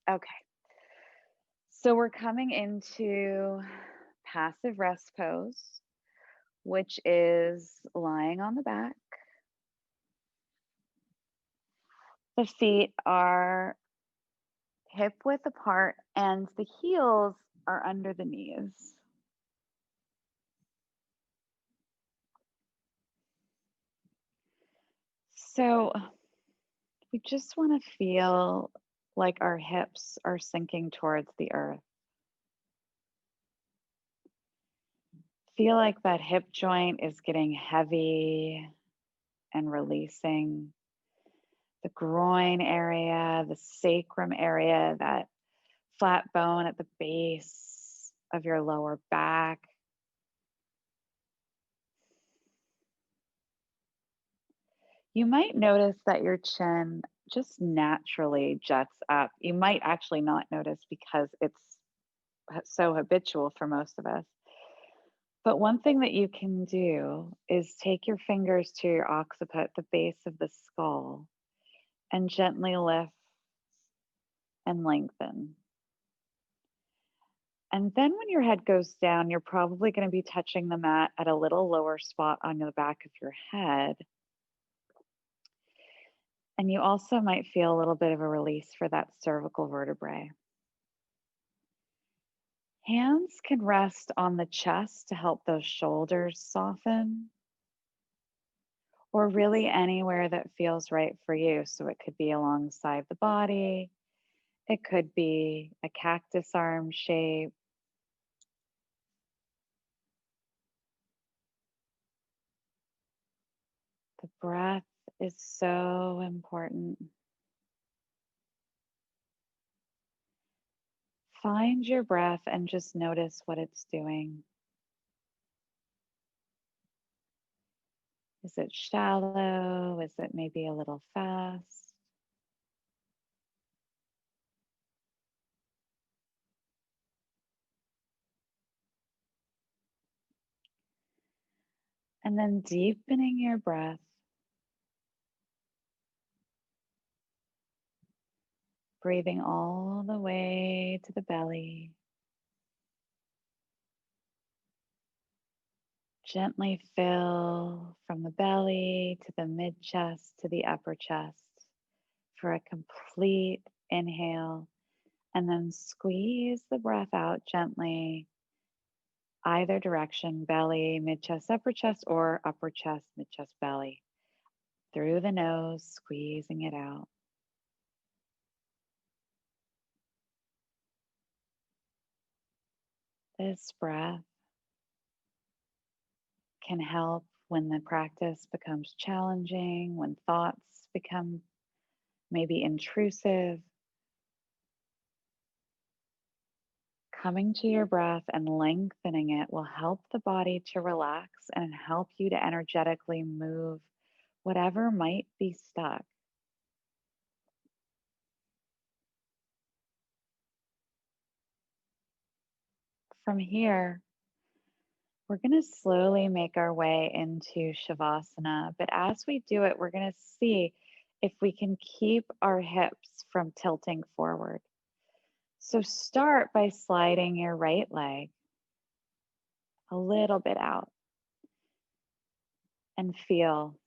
Okay. So we're coming into passive rest pose, which is lying on the back. The feet are hip width apart and the heels are under the knees. So we just want to feel like our hips are sinking towards the earth. Feel like that hip joint is getting heavy and releasing. The groin area, the sacrum area, that flat bone at the base of your lower back. You might notice that your chin just naturally juts up. You might actually not notice because it's so habitual for most of us. But one thing that you can do is take your fingers to your occiput, the base of the skull, and gently lift and lengthen. And then when your head goes down, you're probably going to be touching the mat at a little lower spot on the back of your head. And you also might feel a little bit of a release for that cervical vertebrae. Hands can rest on the chest to help those shoulders soften, or really anywhere that feels right for you. So it could be alongside the body, it could be a cactus arm shape. The breath is so important. Find your breath and just notice what it's doing. Is it shallow? Is it maybe a little fast? And then deepening your breath, breathing all the way to the belly. Gently fill from the belly to the mid chest to the upper chest for a complete inhale. And then squeeze the breath out gently, either direction, belly, mid chest, or upper chest, mid chest, belly. Through the nose, squeezing it out. This breath can help when the practice becomes challenging, when thoughts become maybe intrusive. Coming to your breath and lengthening it will help the body to relax and help you to energetically move whatever might be stuck. From here, we're going to slowly make our way into Shavasana. But as we do it, we're going to see if we can keep our hips from tilting forward. So start by sliding your right leg a little bit out and feel.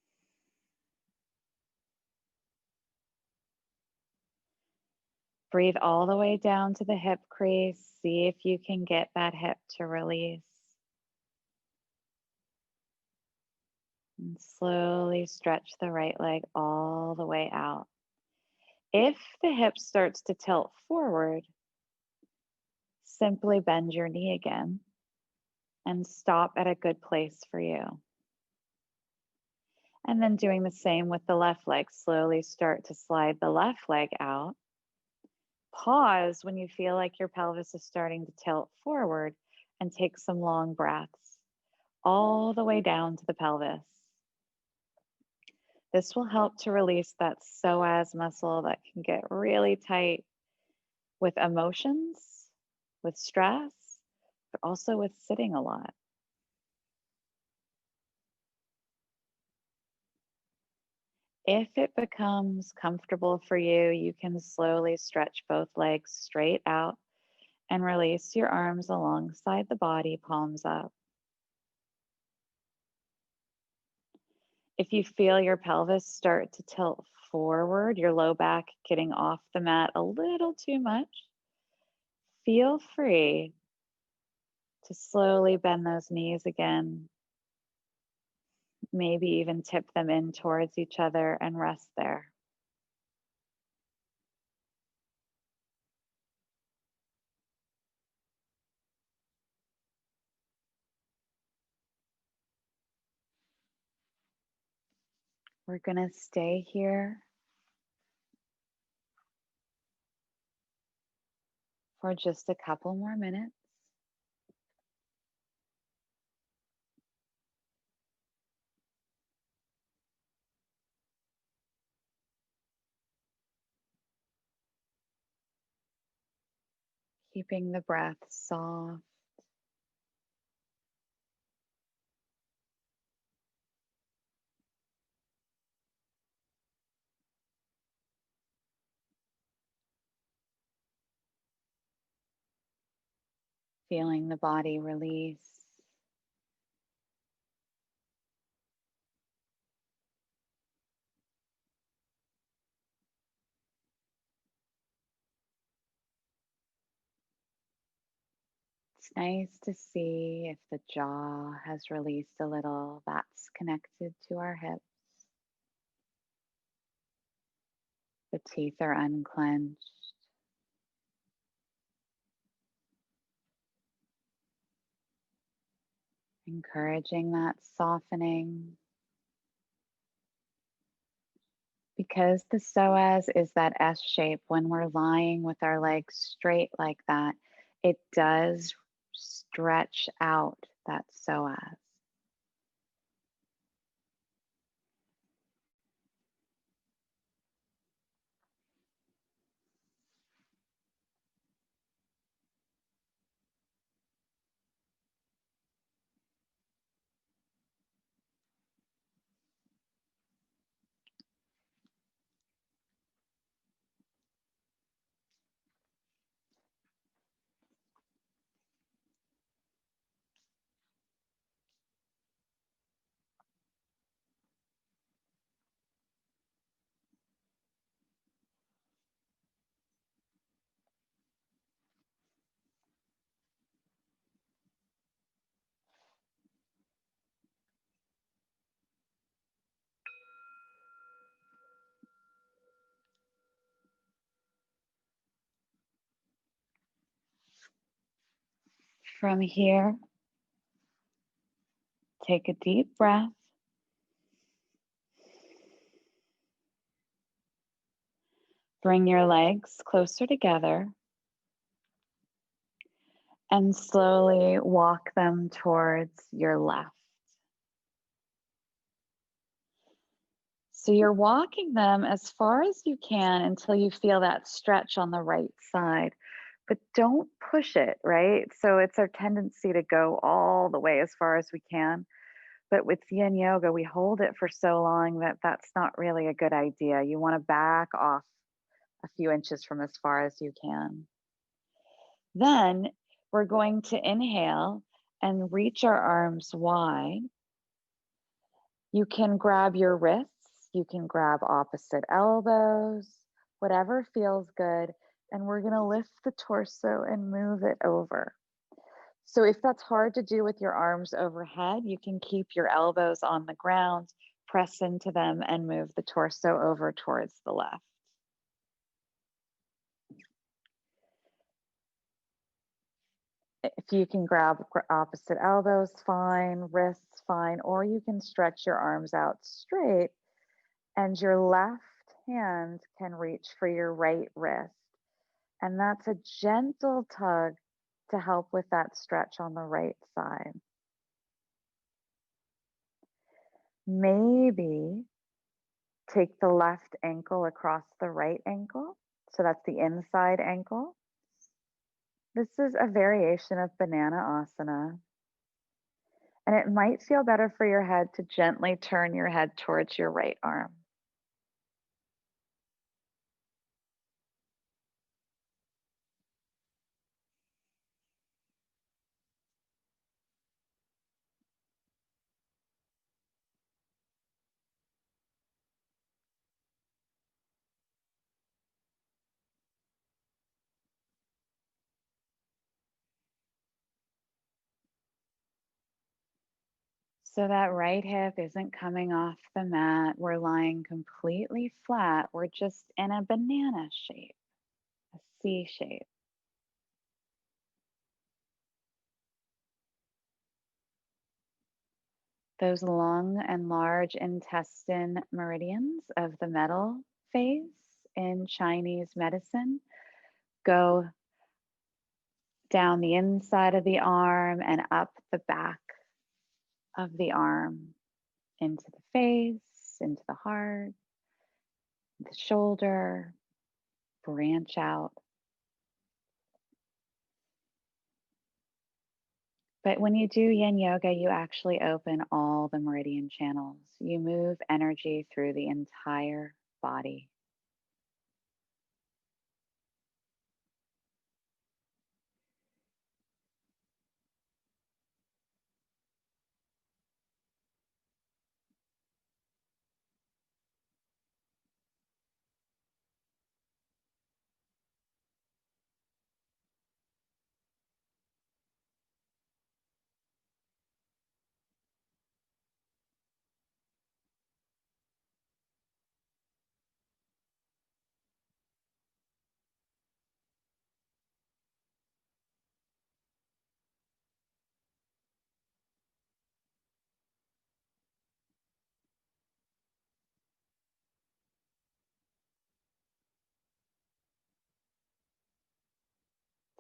Breathe all the way down to the hip crease. See if you can get that hip to release. And slowly stretch the right leg all the way out. If the hip starts to tilt forward, simply bend your knee again and stop at a good place for you. And then doing the same with the left leg. Slowly start to slide the left leg out. Pause when you feel like your pelvis is starting to tilt forward and take some long breaths all the way down to the pelvis. This will help to release that psoas muscle that can get really tight with emotions, with stress, but also with sitting a lot. If it becomes comfortable for you, you can slowly stretch both legs straight out and release your arms alongside the body, palms up. If you feel your pelvis start to tilt forward, your low back getting off the mat a little too much, feel free to slowly bend those knees again, maybe even tip them in towards each other and rest there. We're going to stay here for just a couple more minutes. Keeping the breath soft. Feeling the body release. It's nice to see if the jaw has released a little. That's connected to our hips. The teeth are unclenched. Encouraging that softening. Because the psoas is that S shape, when we're lying with our legs straight like that, it does stretch out that psoas. From here, take a deep breath. Bring your legs closer together and slowly walk them towards your left. So you're walking them as far as you can until you feel that stretch on the right side, but don't push it, right? So it's our tendency to go all the way as far as we can. But with yin yoga, we hold it for so long that that's not really a good idea. You want to back off a few inches from as far as you can. Then we're going to inhale and reach our arms wide. You can grab your wrists, you can grab opposite elbows, whatever feels good. And we're going to lift the torso and move it over. So if that's hard to do with your arms overhead, you can keep your elbows on the ground, press into them, and move the torso over towards the left. If you can grab opposite elbows, fine, wrists, fine, or you can stretch your arms out straight and your left hand can reach for your right wrist. And that's a gentle tug to help with that stretch on the right side. Maybe take the left ankle across the right ankle. So that's the inside ankle. This is a variation of banana asana. And it might feel better for your head to gently turn your head towards your right arm. So that right hip isn't coming off the mat. We're lying completely flat. We're just in a banana shape, a C shape. Those long and large intestine meridians of the metal phase in Chinese medicine go down the inside of the arm and up the back of the arm into the face, into the heart, the shoulder, branch out. But when you do yin yoga, you actually open all the meridian channels. You move energy through the entire body.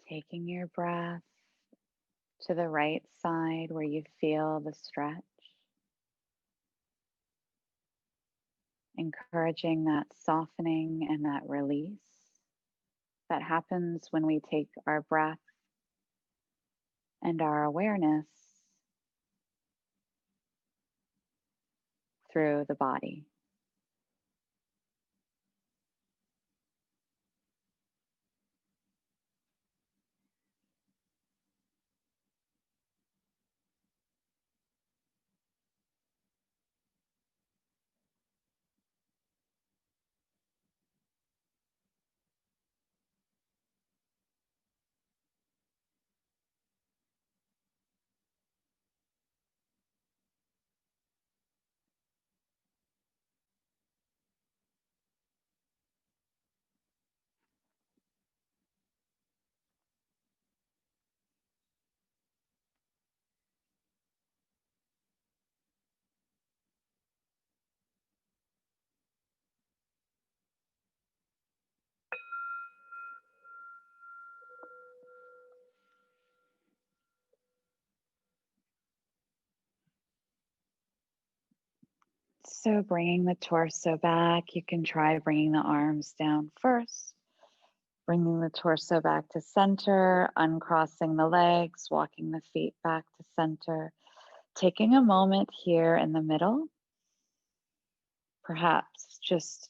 Taking your breath to the right side where you feel the stretch, encouraging that softening and that release that happens when we take our breath and our awareness through the body. So, bringing the torso back, you can try bringing the arms down first, bringing the torso back to center, uncrossing the legs, walking the feet back to center, taking a moment here in the middle, perhaps just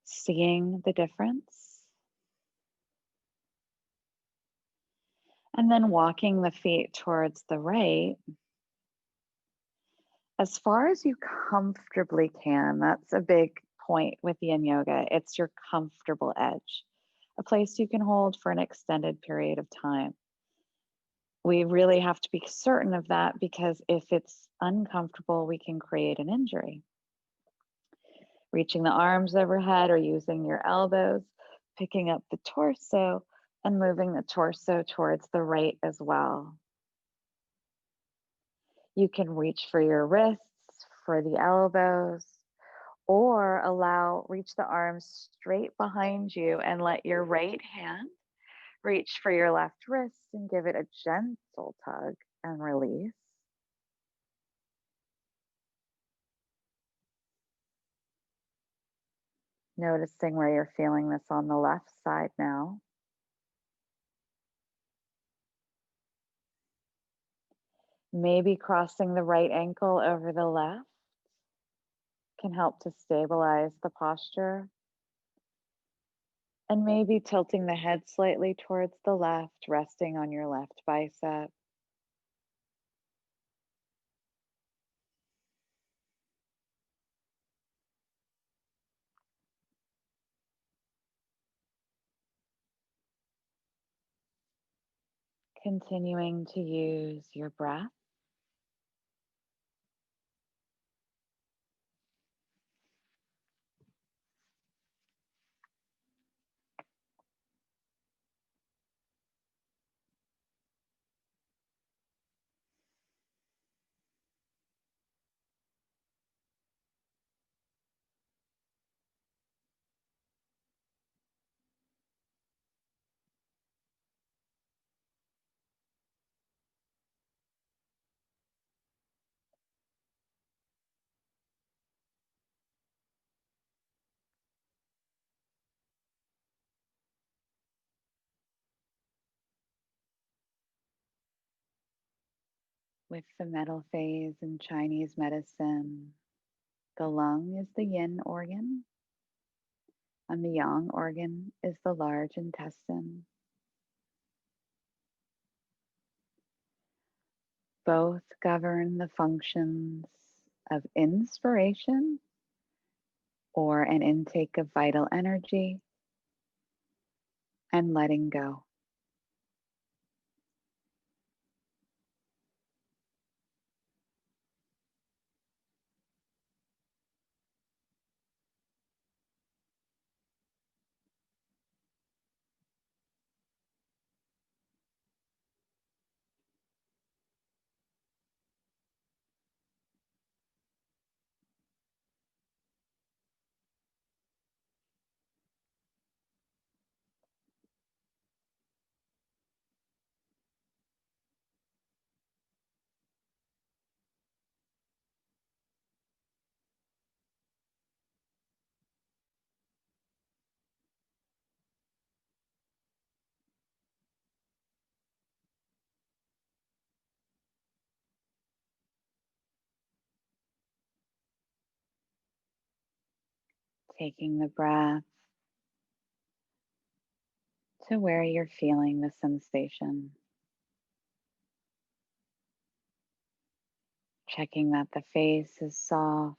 seeing the difference, and then walking the feet towards the right as far as you comfortably can. That's a big point with yin yoga. It's your comfortable edge, a place you can hold for an extended period of time. We really have to be certain of that because if it's uncomfortable, we can create an injury. Reaching the arms overhead or using your elbows, picking up the torso and moving the torso towards the right as well. You can reach for your wrists, for the elbows, or reach the arms straight behind you and let your right hand reach for your left wrist and give it a gentle tug and release. Noticing where you're feeling this on the left side now. Maybe crossing the right ankle over the left can help to stabilize the posture. And maybe tilting the head slightly towards the left, resting on your left bicep. Continuing to use your breath With the metal phase in Chinese medicine, the lung is the yin organ, and the yang organ is the large intestine. Both govern the functions of inspiration or an intake of vital energy and letting go. Taking the breath to where you're feeling the sensation. Checking that the face is soft.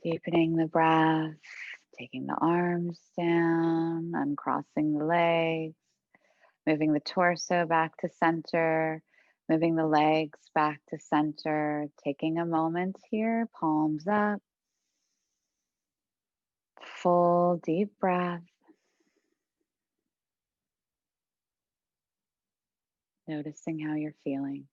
Deepening the breath, taking the arms down, uncrossing the legs, moving the torso back to center, moving the legs back to center, taking a moment here, palms up, full deep breath, noticing how you're feeling.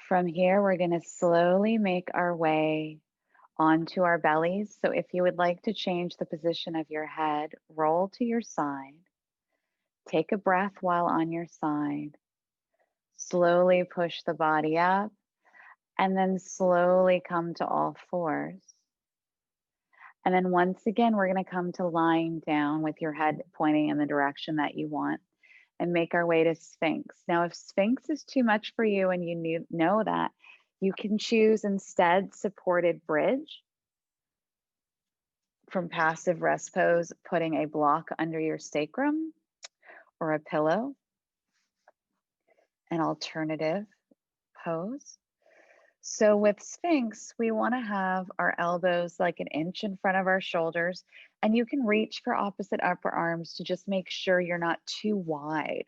From here, we're going to slowly make our way onto our bellies. So if you would like to change the position of your head, roll to your side. Take a breath while on your side. Slowly push the body up and then slowly come to all fours. And then once again, we're going to come to lying down with your head pointing in the direction that you want and make our way to Sphinx. Now, if Sphinx is too much for you and you know that, you can choose instead supported bridge from passive rest pose, putting a block under your sacrum or a pillow, an alternative pose. So with Sphinx, we want to have our elbows like an inch in front of our shoulders, and you can reach for opposite upper arms to just make sure you're not too wide.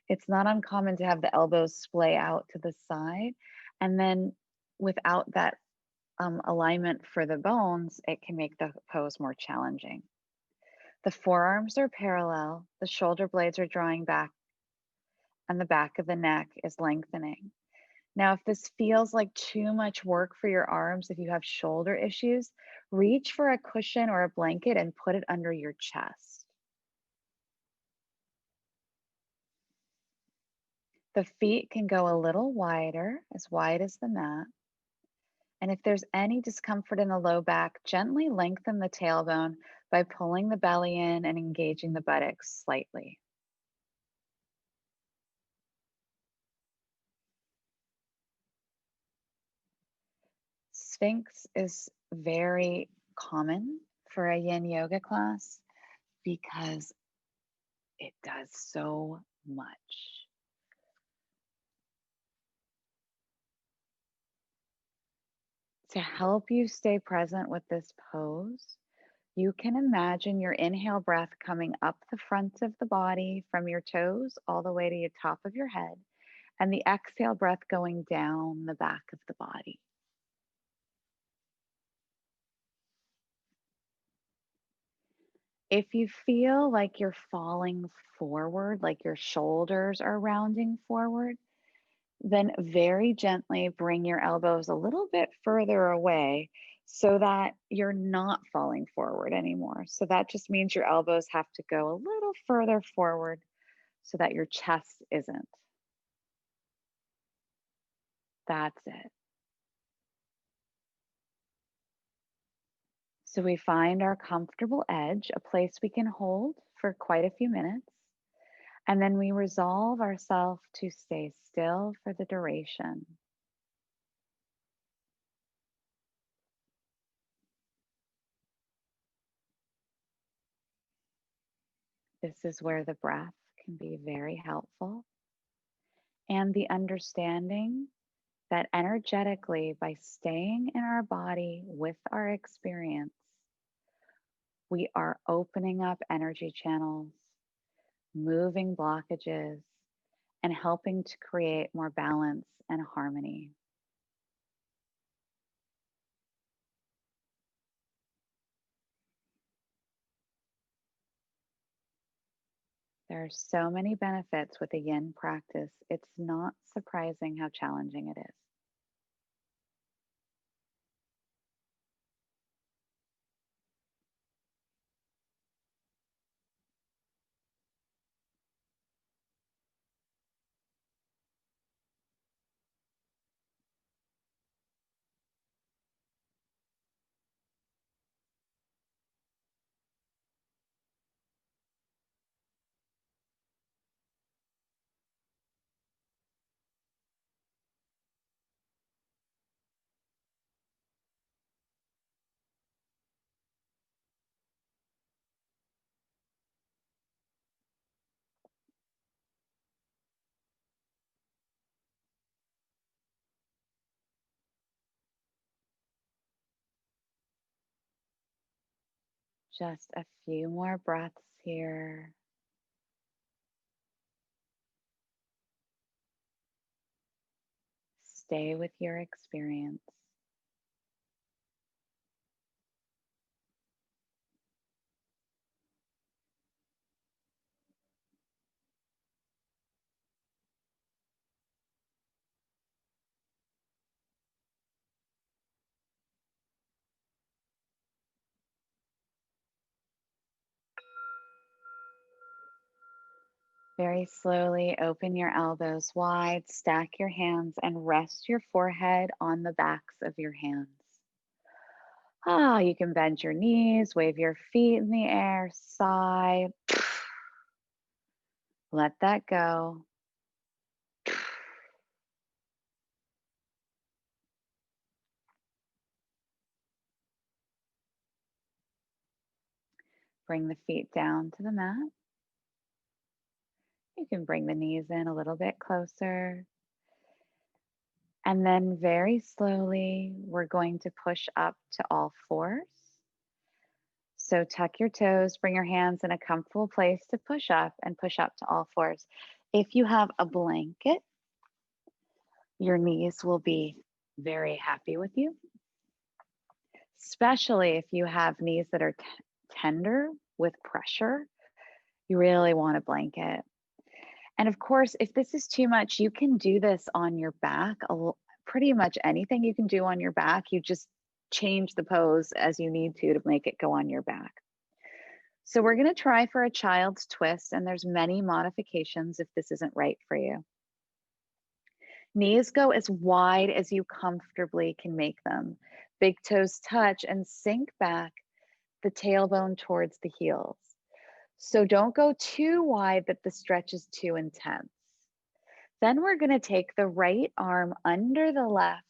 It's not uncommon to have the elbows splay out to the side, and then without that alignment for the bones, it can make the pose more challenging. The forearms are parallel, the shoulder blades are drawing back, and the back of the neck is lengthening. Now, if this feels like too much work for your arms, if you have shoulder issues, reach for a cushion or a blanket and put it under your chest. The feet can go a little wider, as wide as the mat. And if there's any discomfort in the low back, gently lengthen the tailbone by pulling the belly in and engaging the buttocks slightly. Sphinx is very common for a yin yoga class because it does so much. To help you stay present with this pose, you can imagine your inhale breath coming up the front of the body from your toes all the way to your top of your head, and the exhale breath going down the back of the body. If you feel like you're falling forward, like your shoulders are rounding forward, then very gently bring your elbows a little bit further away so that you're not falling forward anymore. So that just means your elbows have to go a little further forward so that your chest isn't. That's it. So we find our comfortable edge, a place we can hold for quite a few minutes. And then we resolve ourselves to stay still for the duration. This is where the breath can be very helpful. And the understanding that energetically, by staying in our body with our experience, we are opening up energy channels, moving blockages, and helping to create more balance and harmony. There are so many benefits with a yin practice. It's not surprising how challenging it is. Just a few more breaths here. Stay with your experience. Very slowly open your elbows wide, stack your hands, and rest your forehead on the backs of your hands. You can bend your knees, wave your feet in the air, sigh, let that go. Bring the feet down to the mat. You can bring the knees in a little bit closer. And then very slowly, we're going to push up to all fours. So tuck your toes, bring your hands in a comfortable place to push up and push up to all fours. If you have a blanket, your knees will be very happy with you, especially if you have knees that are tender with pressure. You really want a blanket. And of course, if this is too much, you can do this on your back. Pretty much anything you can do on your back. You just change the pose as you need to make it go on your back. So we're going to try for a child's twist, and there's many modifications if this isn't right for you. Knees go as wide as you comfortably can make them. Big toes touch and sink back the tailbone towards the heels. So don't go too wide that the stretch is too intense. Then we're going to take the right arm under the left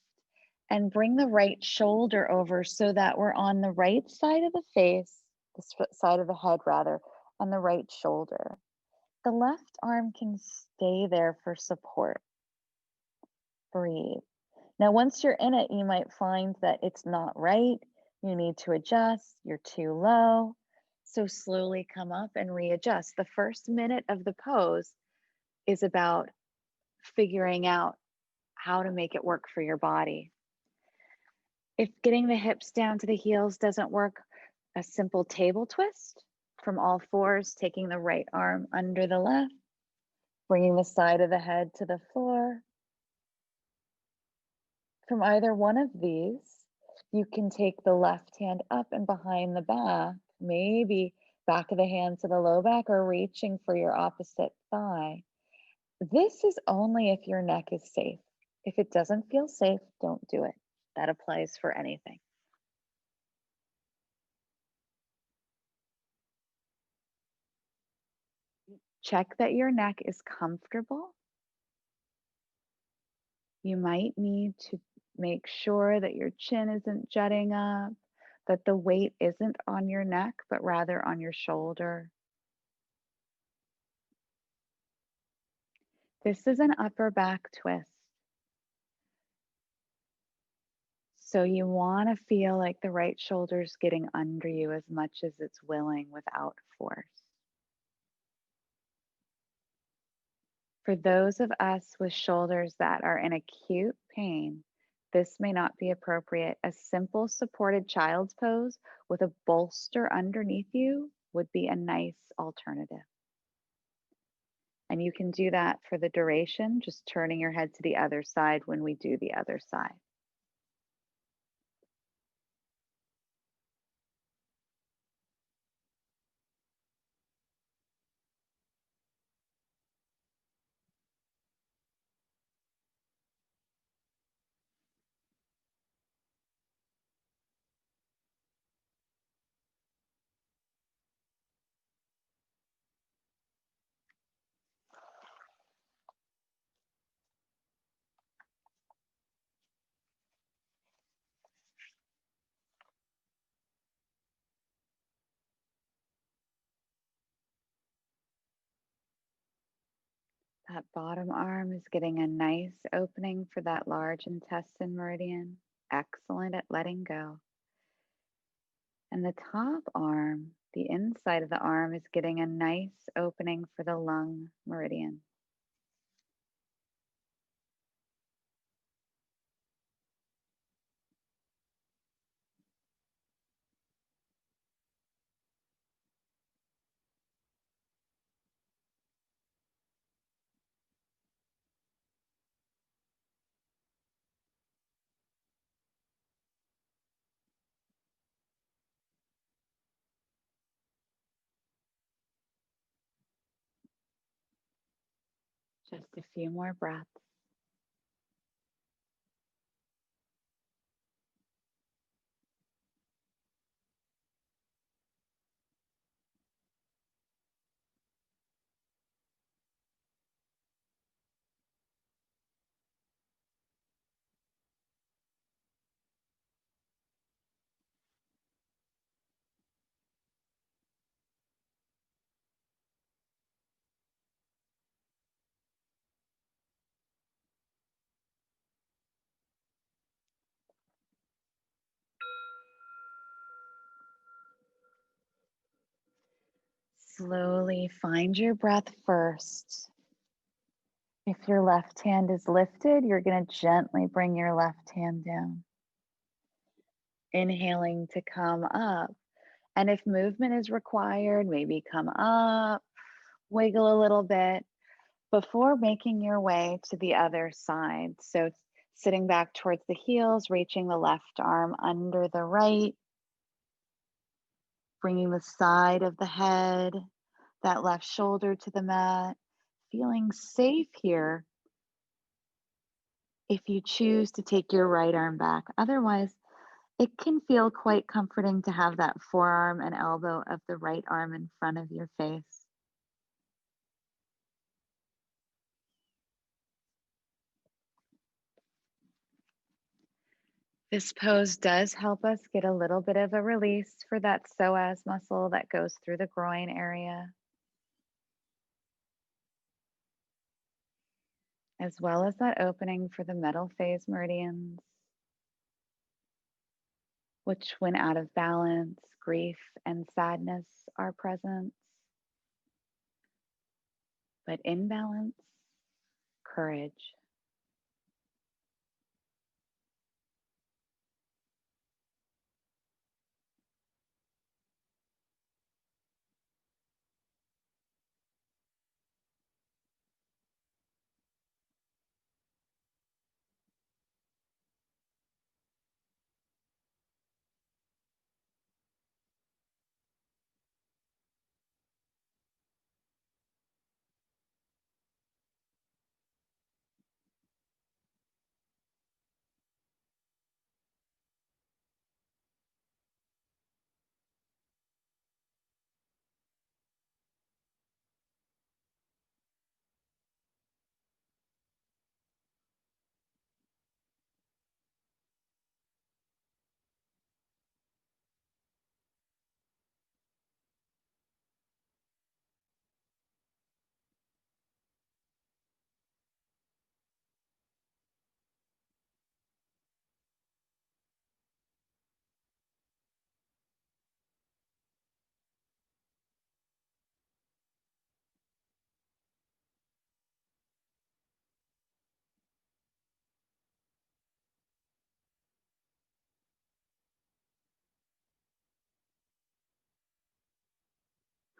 and bring the right shoulder over so that we're on the right side of the face, the side of the head rather, on the right shoulder. The left arm can stay there for support. Breathe. Now, once you're in it, you might find that it's not right. You need to adjust. You're too low. So slowly come up and readjust. The first minute of the pose is about figuring out how to make it work for your body. If getting the hips down to the heels doesn't work, a simple table twist from all fours, taking the right arm under the left, bringing the side of the head to the floor. From either one of these, you can take the left hand up and behind the back, maybe back of the hand to the low back or reaching for your opposite thigh. This is only if your neck is safe. If it doesn't feel safe, don't do it. That applies for anything. Check that your neck is comfortable. You might need to make sure that your chin isn't jutting up, that the weight isn't on your neck, but rather on your shoulder. This is an upper back twist. So you want to feel like the right shoulder's getting under you as much as it's willing without force. For those of us with shoulders that are in acute pain, this may not be appropriate. A simple supported child's pose with a bolster underneath you would be a nice alternative. And you can do that for the duration, just turning your head to the other side when we do the other side. That bottom arm is getting a nice opening for that large intestine meridian. Excellent at letting go. And the top arm, the inside of the arm, is getting a nice opening for the lung meridian. Just a few more breaths. Slowly find your breath first. If your left hand is lifted, you're going to gently bring your left hand down. Inhaling to come up. And if movement is required, maybe come up, wiggle a little bit before making your way to the other side. So sitting back towards the heels, reaching the left arm under the right, bringing the side of the head, that left shoulder to the mat, feeling safe here if you choose to take your right arm back. Otherwise, it can feel quite comforting to have that forearm and elbow of the right arm in front of your face. This pose does help us get a little bit of a release for that psoas muscle that goes through the groin area. as well as that opening for the middle phase meridians, which, when out of balance, grief and sadness are present, but in balance, courage.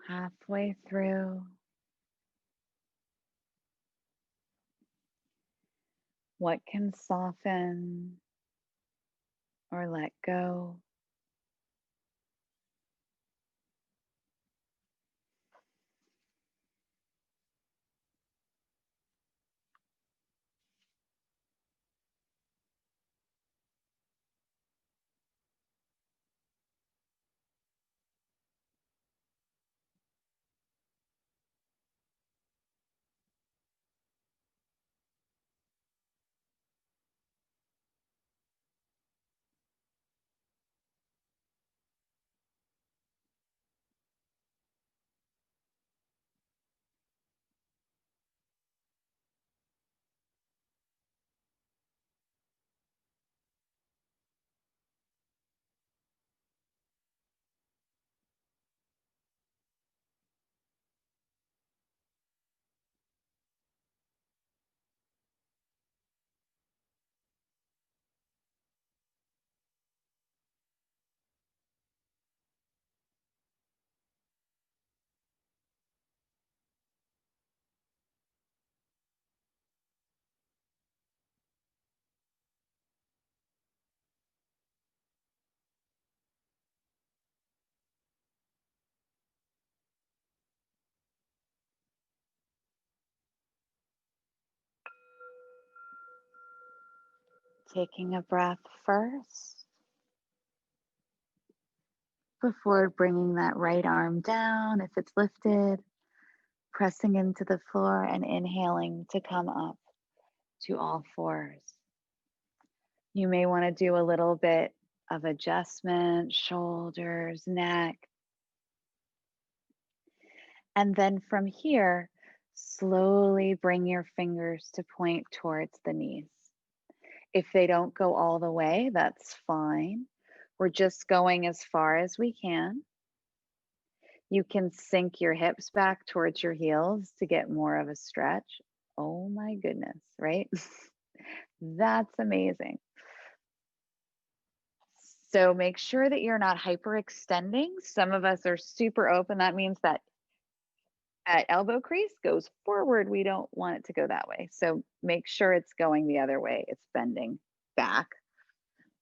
Halfway through, what can soften or let go? Taking a breath first before bringing that right arm down if it's lifted, pressing into the floor and inhaling to come up to all fours. You may want to do a little bit of adjustment, shoulders, neck, and then from here, slowly bring your fingers to point towards the knees. If they don't go all the way, that's fine. We're just going as far as we can. You can sink your hips back towards your heels to get more of a stretch. Oh my goodness, right? That's amazing. So make sure that you're not hyperextending. Some of us are super open. That means that at elbow crease goes forward. We don't want it to go that way. So make sure it's going the other way. It's bending back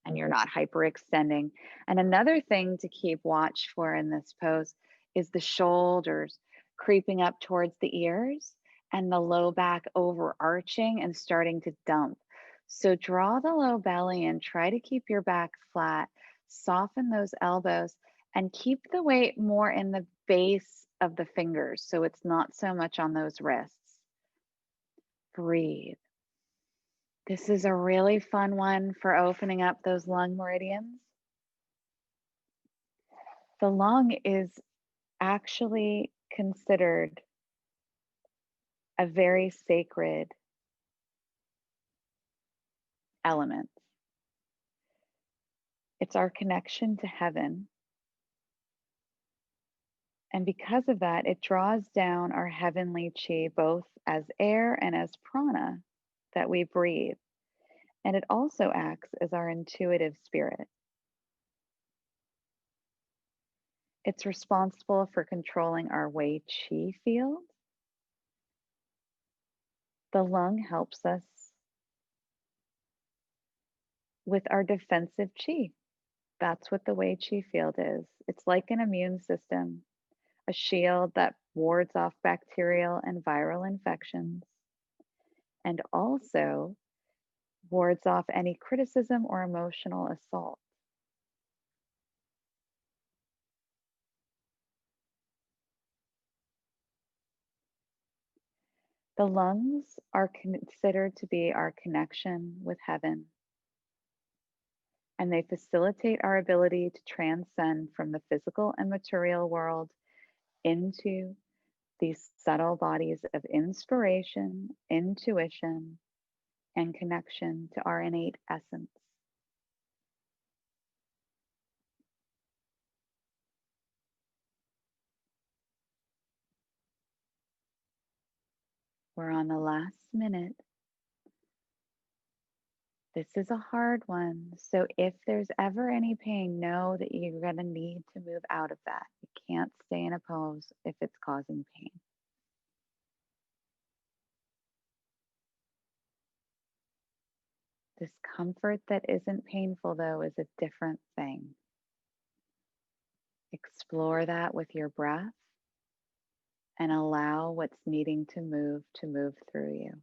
and you're not hyperextending. And another thing to keep watch for in this pose is the shoulders creeping up towards the ears and the low back overarching and starting to dump. So draw the low belly and try to keep your back flat, soften those elbows, and keep the weight more in the base of the fingers so it's not so much on those wrists. Breathe. This is a really fun one for opening up those lung meridians. The lung is actually considered a very sacred elements. It's our connection to heaven. And because of that, it draws down our heavenly chi, both as air and as prana that we breathe. And it also acts as our intuitive spirit. It's responsible for controlling our Wei Qi field. The lung helps us with our defensive qi. That's what the Wei Qi field is. It's like an immune system, a shield that wards off bacterial and viral infections, and also wards off any criticism or emotional assault. The lungs are considered to be our connection with heaven, and they facilitate our ability to transcend from the physical and material world into these subtle bodies of inspiration, intuition, and connection to our innate essence. We're on the last minute. This is a hard one. So if there's ever any pain, know that you're going to need to move out of that. You can't stay in a pose if it's causing pain. Discomfort that isn't painful, though, is a different thing. Explore that with your breath and allow what's needing to move through you.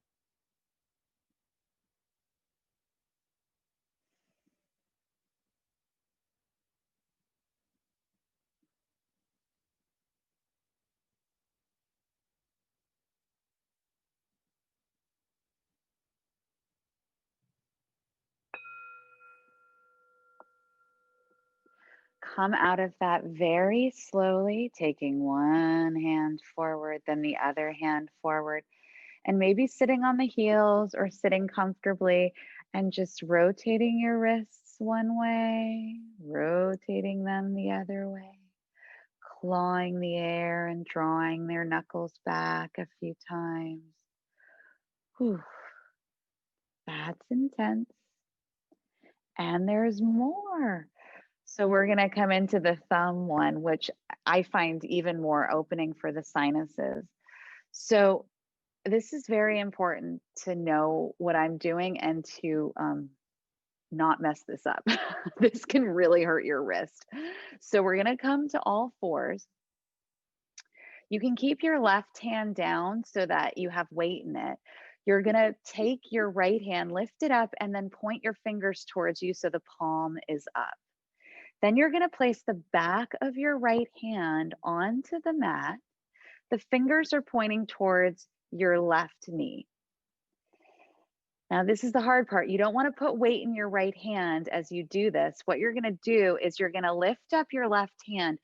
Come out of that very slowly, taking one hand forward, then the other hand forward, and maybe sitting on the heels or sitting comfortably and just rotating your wrists one way, rotating them the other way, clawing the air and drawing their knuckles back a few times. Whew, that's intense. And there's more. So we're going to come into the thumb one, which I find even more opening for the sinuses. So this is very important to know what I'm doing and to not mess this up. This can really hurt your wrist. So we're going to come to all fours. You can keep your left hand down so that you have weight in it. You're going to take your right hand, lift it up, and then point your fingers towards you so the palm is up. Then you're going to place the back of your right hand onto the mat. The fingers are pointing towards your left knee. Now, this is the hard part. You don't want to put weight in your right hand as you do this. What you're going to do is you're going to lift up your left hand,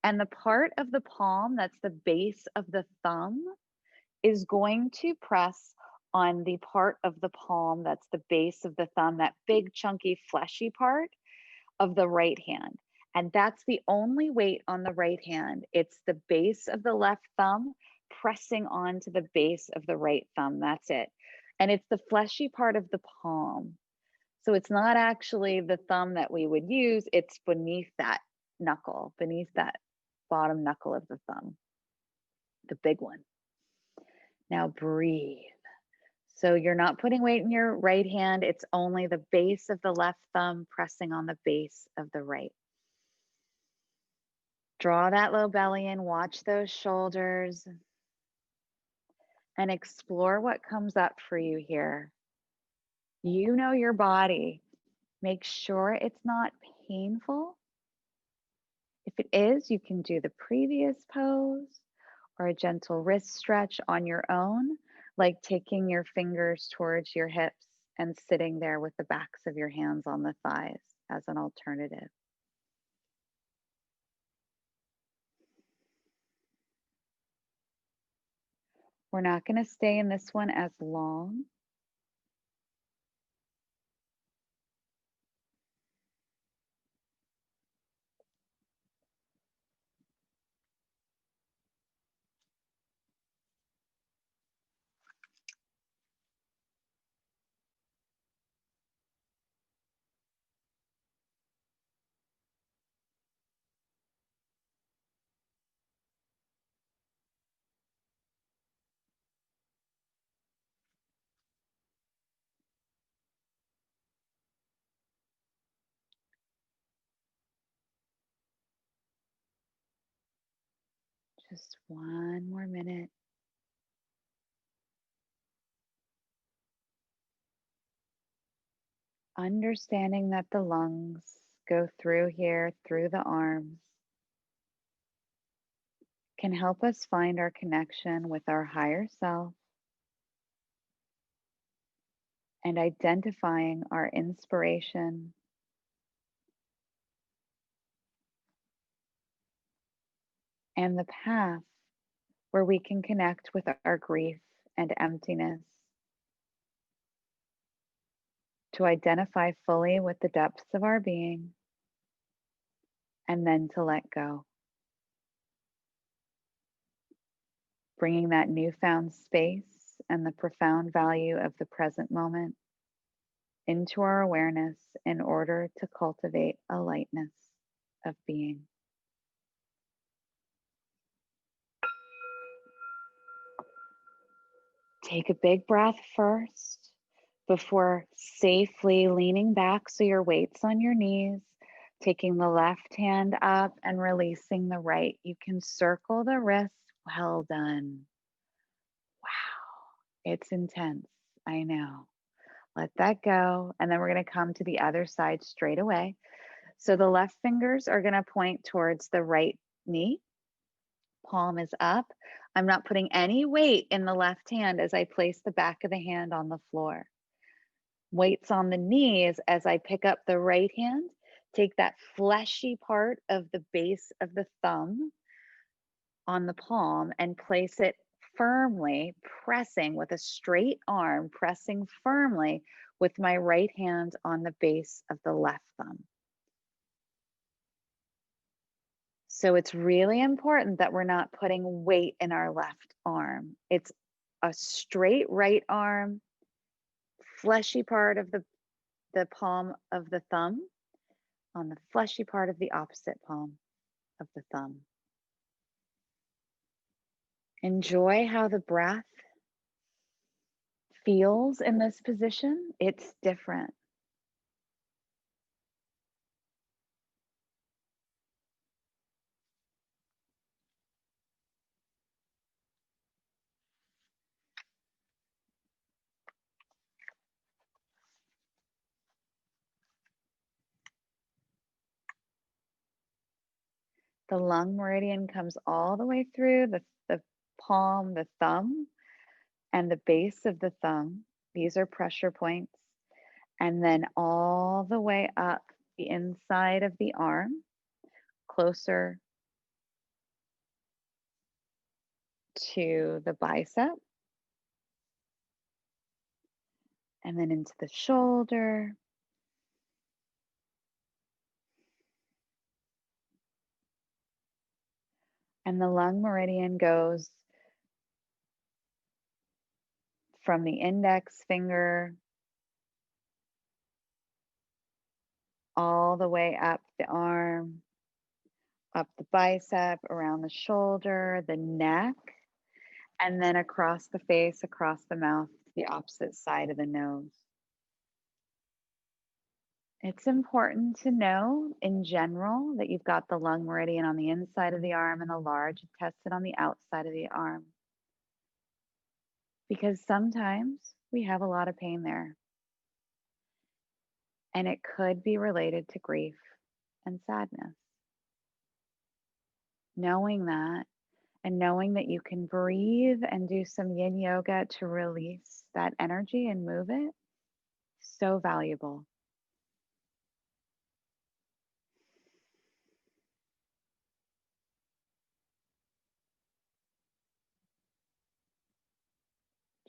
and the part of the palm that's the base of the thumb is going to press on the part of the palm that's the base of the thumb, that big, chunky, fleshy part of the right hand. And that's the only weight on the right hand. It's the base of the left thumb pressing onto the base of the right thumb. That's it. And it's the fleshy part of the palm. So it's not actually the thumb that we would use, it's beneath that knuckle, beneath that bottom knuckle of the thumb, the big one. Now breathe. So you're not putting weight in your right hand, it's only the base of the left thumb pressing on the base of the right. Draw that low belly in, watch those shoulders, and explore what comes up for you here. You know your body. Make sure it's not painful. If it is, you can do the previous pose or a gentle wrist stretch on your own, like taking your fingers towards your hips and sitting there with the backs of your hands on the thighs as an alternative. We're not going to stay in this one as long. Just one more minute. Understanding that the lungs go through here, through the arms, can help us find our connection with our higher self and identifying our inspiration and the path where we can connect with our grief and emptiness, to identify fully with the depths of our being and then to let go, bringing that newfound space and the profound value of the present moment into our awareness in order to cultivate a lightness of being. Take a big breath first before safely leaning back so your weight's on your knees, taking the left hand up and releasing the right. You can circle the wrist. Well done. Wow, it's intense. I know. Let that go. And then we're going to come to the other side straight away. So the left fingers are going to point towards the right knee. Palm is up. I'm not putting any weight in the left hand as I place the back of the hand on the floor. Weight's on the knees as I pick up the right hand. Take that fleshy part of the base of the thumb on the palm and place it firmly, pressing with a straight arm, pressing firmly with my right hand on the base of the left thumb. So it's really important that we're not putting weight in our left arm. It's a straight right arm, fleshy part of the palm of the thumb on the fleshy part of the opposite palm of the thumb. Enjoy how the breath feels in this position. It's different. The lung meridian comes all the way through the palm, the thumb, and the base of the thumb. These are pressure points. And then all the way up the inside of the arm, closer to the bicep, and then into the shoulder. And the lung meridian goes from the index finger all the way up the arm, up the bicep, around the shoulder, the neck, and then across the face, across the mouth, the opposite side of the nose. It's important to know in general that you've got the lung meridian on the inside of the arm and the large intestine on the outside of the arm. Because sometimes we have a lot of pain there. And it could be related to grief and sadness. Knowing that and knowing that you can breathe and do some yin yoga to release that energy and move it, so valuable.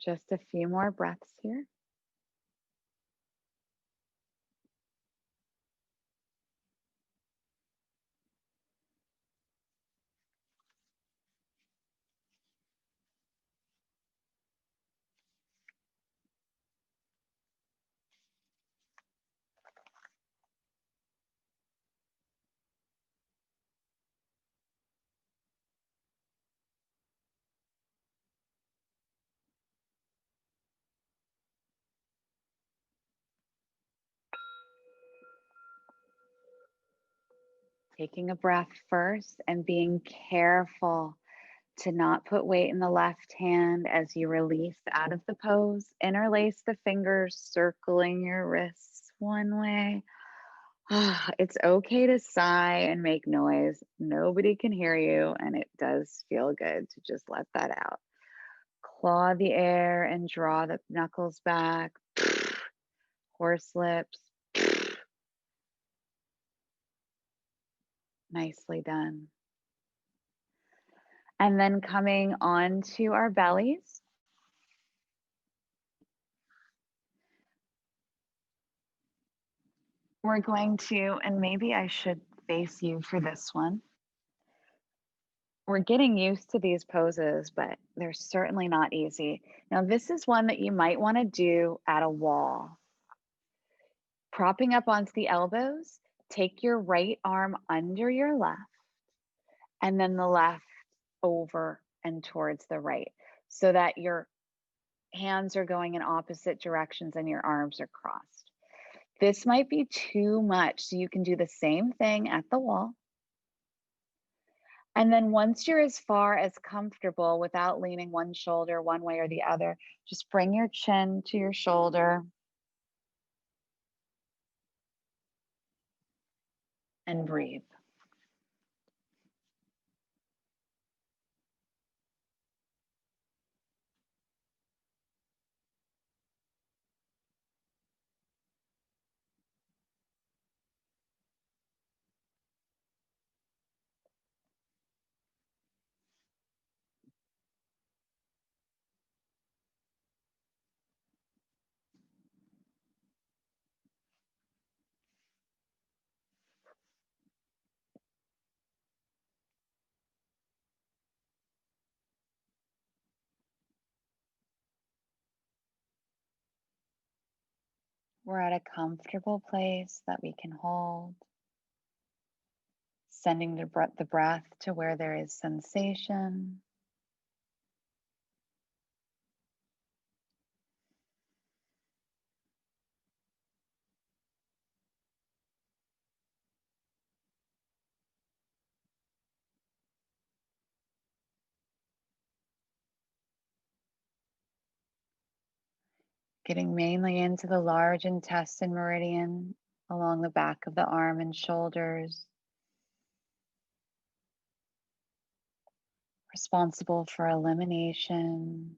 Just a few more breaths here. Taking a breath first and being careful to not put weight in the left hand as you release out of the pose. Interlace the fingers, circling your wrists one way. It's okay to sigh and make noise. Nobody can hear you, and it does feel good to just let that out. Claw the air and draw the knuckles back. Horse lips. Nicely done. And then coming onto our bellies. We're going to, and maybe I should face you for this one. We're getting used to these poses, but they're certainly not easy. Now, this is one that you might want to do at a wall. Propping up onto the elbows, take your right arm under your left, and then the left over and towards the right, so that your hands are going in opposite directions and your arms are crossed. This might be too much, so you can do the same thing at the wall. And then once you're as far as comfortable without leaning one shoulder one way or the other, just bring your chin to your shoulder and breathe. We're at a comfortable place that we can hold, sending the breath to where there is sensation. Getting mainly into the large intestine meridian along the back of the arm and shoulders, responsible for elimination,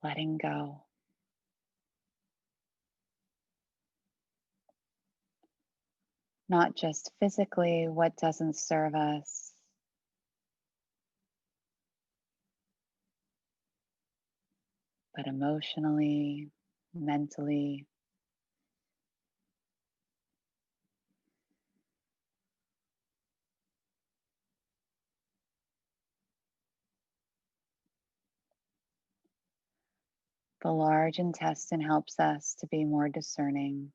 letting go. Not just physically what doesn't serve us, but emotionally, mentally. The large intestine helps us to be more discerning.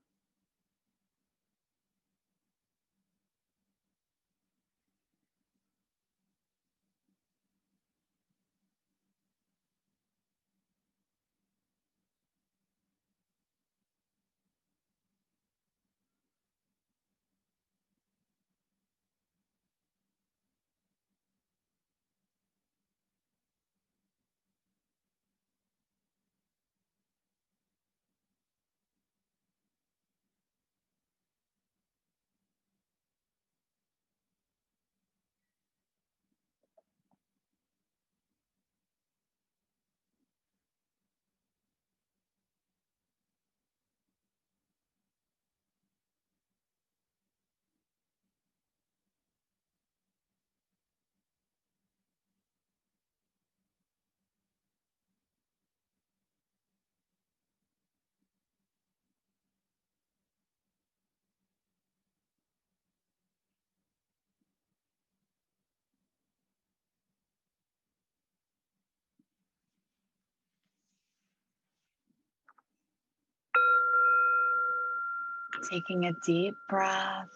Taking a deep breath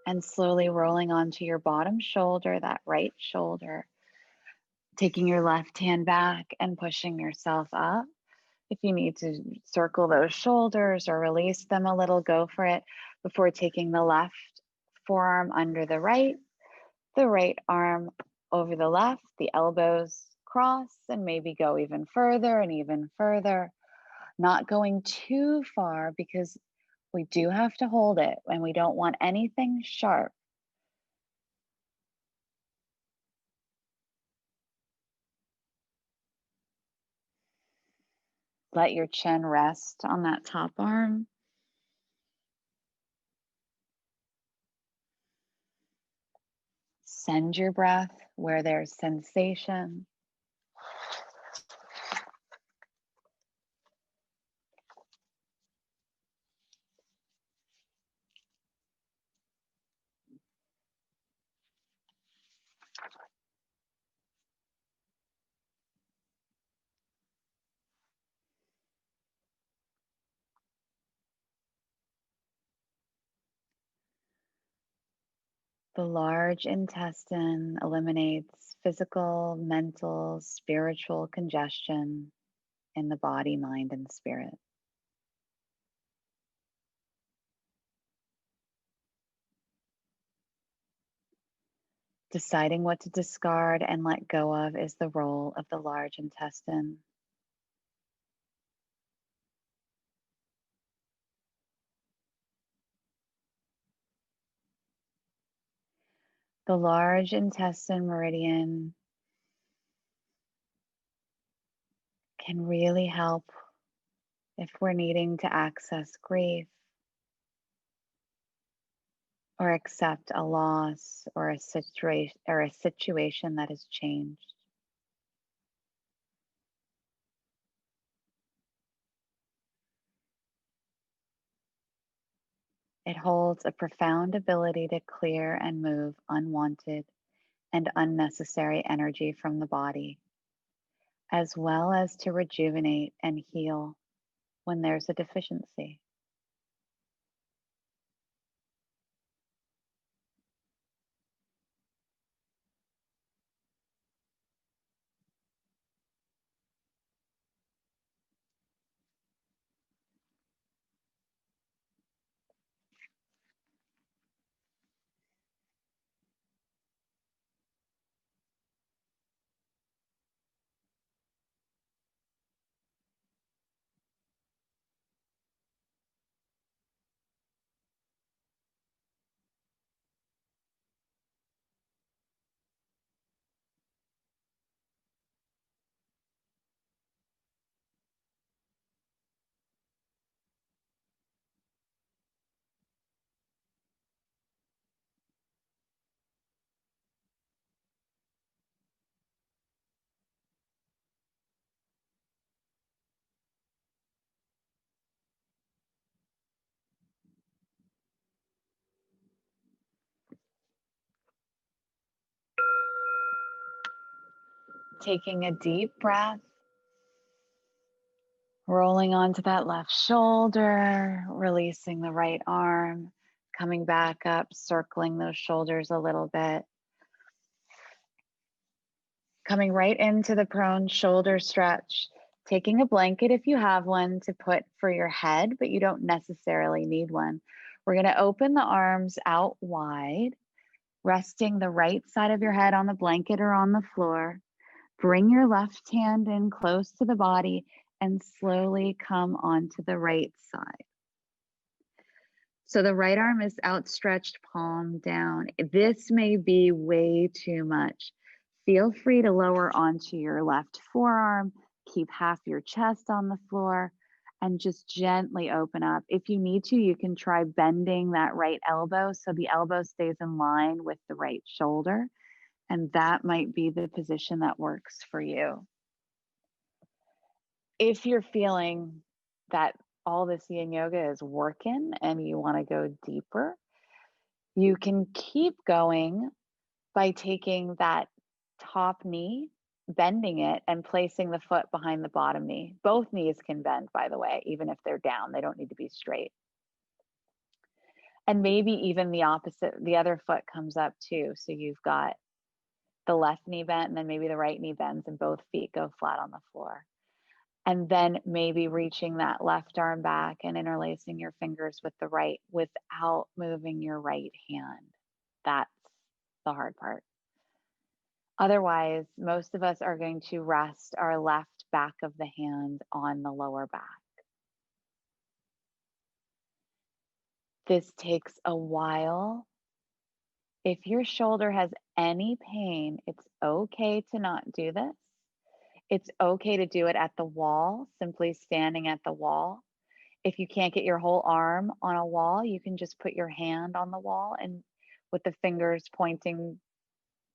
and slowly rolling onto your bottom shoulder, that right shoulder. Taking your left hand back and pushing yourself up. If you need to circle those shoulders or release them a little, go for it before taking the left forearm under the right arm Over the left, the elbows cross and maybe go even further and even further, not going too far because we do have to hold it and we don't want anything sharp. Let your chin rest on that top arm. Send your breath where there's sensation. The large intestine eliminates physical, mental, spiritual congestion in the body, mind, and spirit. Deciding what to discard and let go of is the role of the large intestine. The large intestine meridian can really help if we're needing to access grief or accept a loss or a situation that has changed. It holds a profound ability to clear and move unwanted and unnecessary energy from the body, as well as to rejuvenate and heal when there's a deficiency. Taking a deep breath, rolling onto that left shoulder, releasing the right arm, coming back up, circling those shoulders a little bit. Coming right into the prone shoulder stretch, taking a blanket if you have one to put for your head, but you don't necessarily need one. We're going to open the arms out wide, resting the right side of your head on the blanket or on the floor. Bring your left hand in close to the body and slowly come onto the right side. So the right arm is outstretched, palm down. This may be way too much. Feel free to lower onto your left forearm, keep half your chest on the floor, and just gently open up. If you need to, you can try bending that right elbow so the elbow stays in line with the right shoulder, and that might be the position that works for you. If you're feeling that all this yin yoga is working and you want to go deeper, you can keep going by taking that top knee, bending it, and placing the foot behind the bottom knee. Both knees can bend, by the way, even if they're down, they don't need to be straight. And maybe even the opposite, the other foot comes up too. So you've got the left knee bent, and then maybe the right knee bends, and both feet go flat on the floor. And then maybe reaching that left arm back and interlacing your fingers with the right without moving your right hand. That's the hard part. Otherwise, most of us are going to rest our left back of the hand on the lower back. This takes a while. If your shoulder has any pain, it's okay to not do this. It's okay to do it at the wall, simply standing at the wall. If you can't get your whole arm on a wall, you can just put your hand on the wall and with the fingers pointing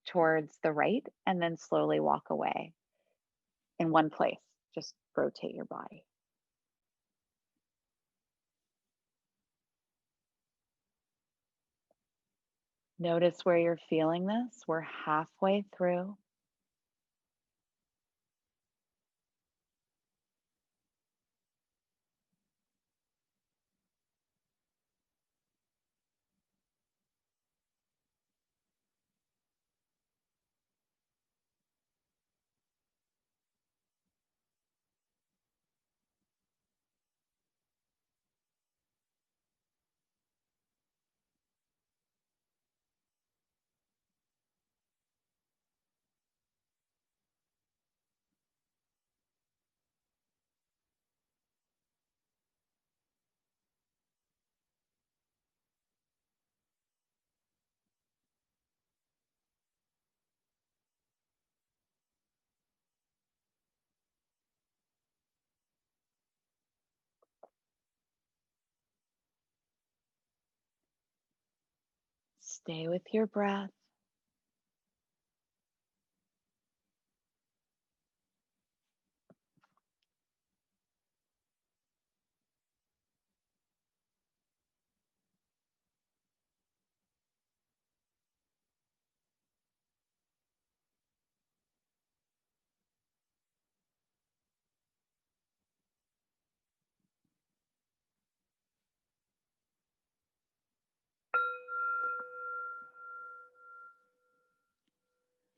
towards the right, and then slowly walk away in one place. Just rotate your body. Notice where you're feeling this. We're halfway through. Stay with your breath.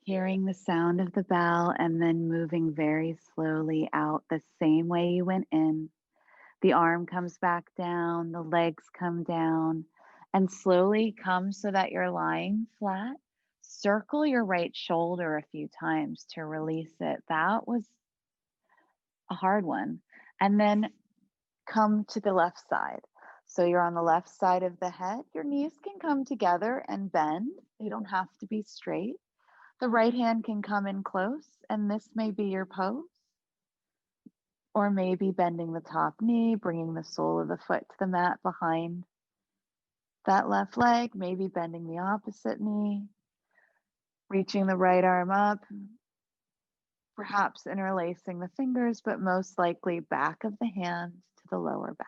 Hearing the sound of the bell and then moving very slowly out the same way you went in. The arm comes back down, the legs come down, and slowly come so that you're lying flat. Circle your right shoulder a few times to release it. That was a hard one. And then come to the left side. So you're on the left side of the head. Your knees can come together and bend, they don't have to be straight. The right hand can come in close, and this may be your pose. Or maybe bending the top knee, bringing the sole of the foot to the mat behind that left leg, maybe bending the opposite knee, reaching the right arm up, perhaps interlacing the fingers, but most likely back of the hand to the lower back.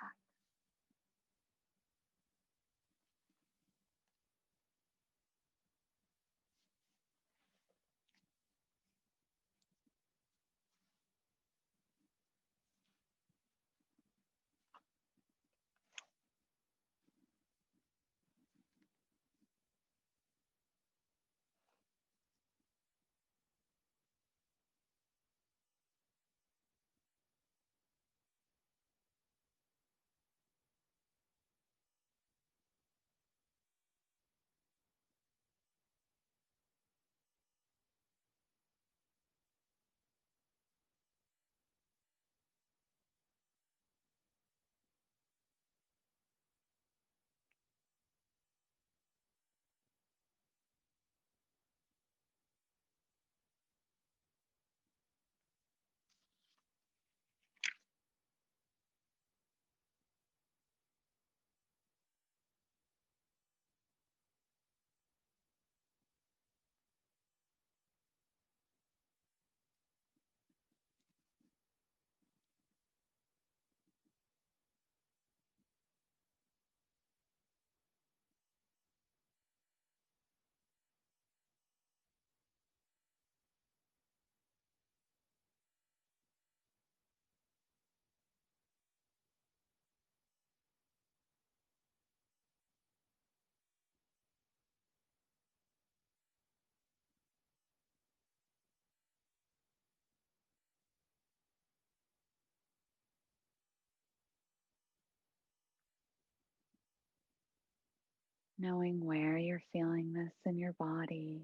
Knowing where you're feeling this in your body.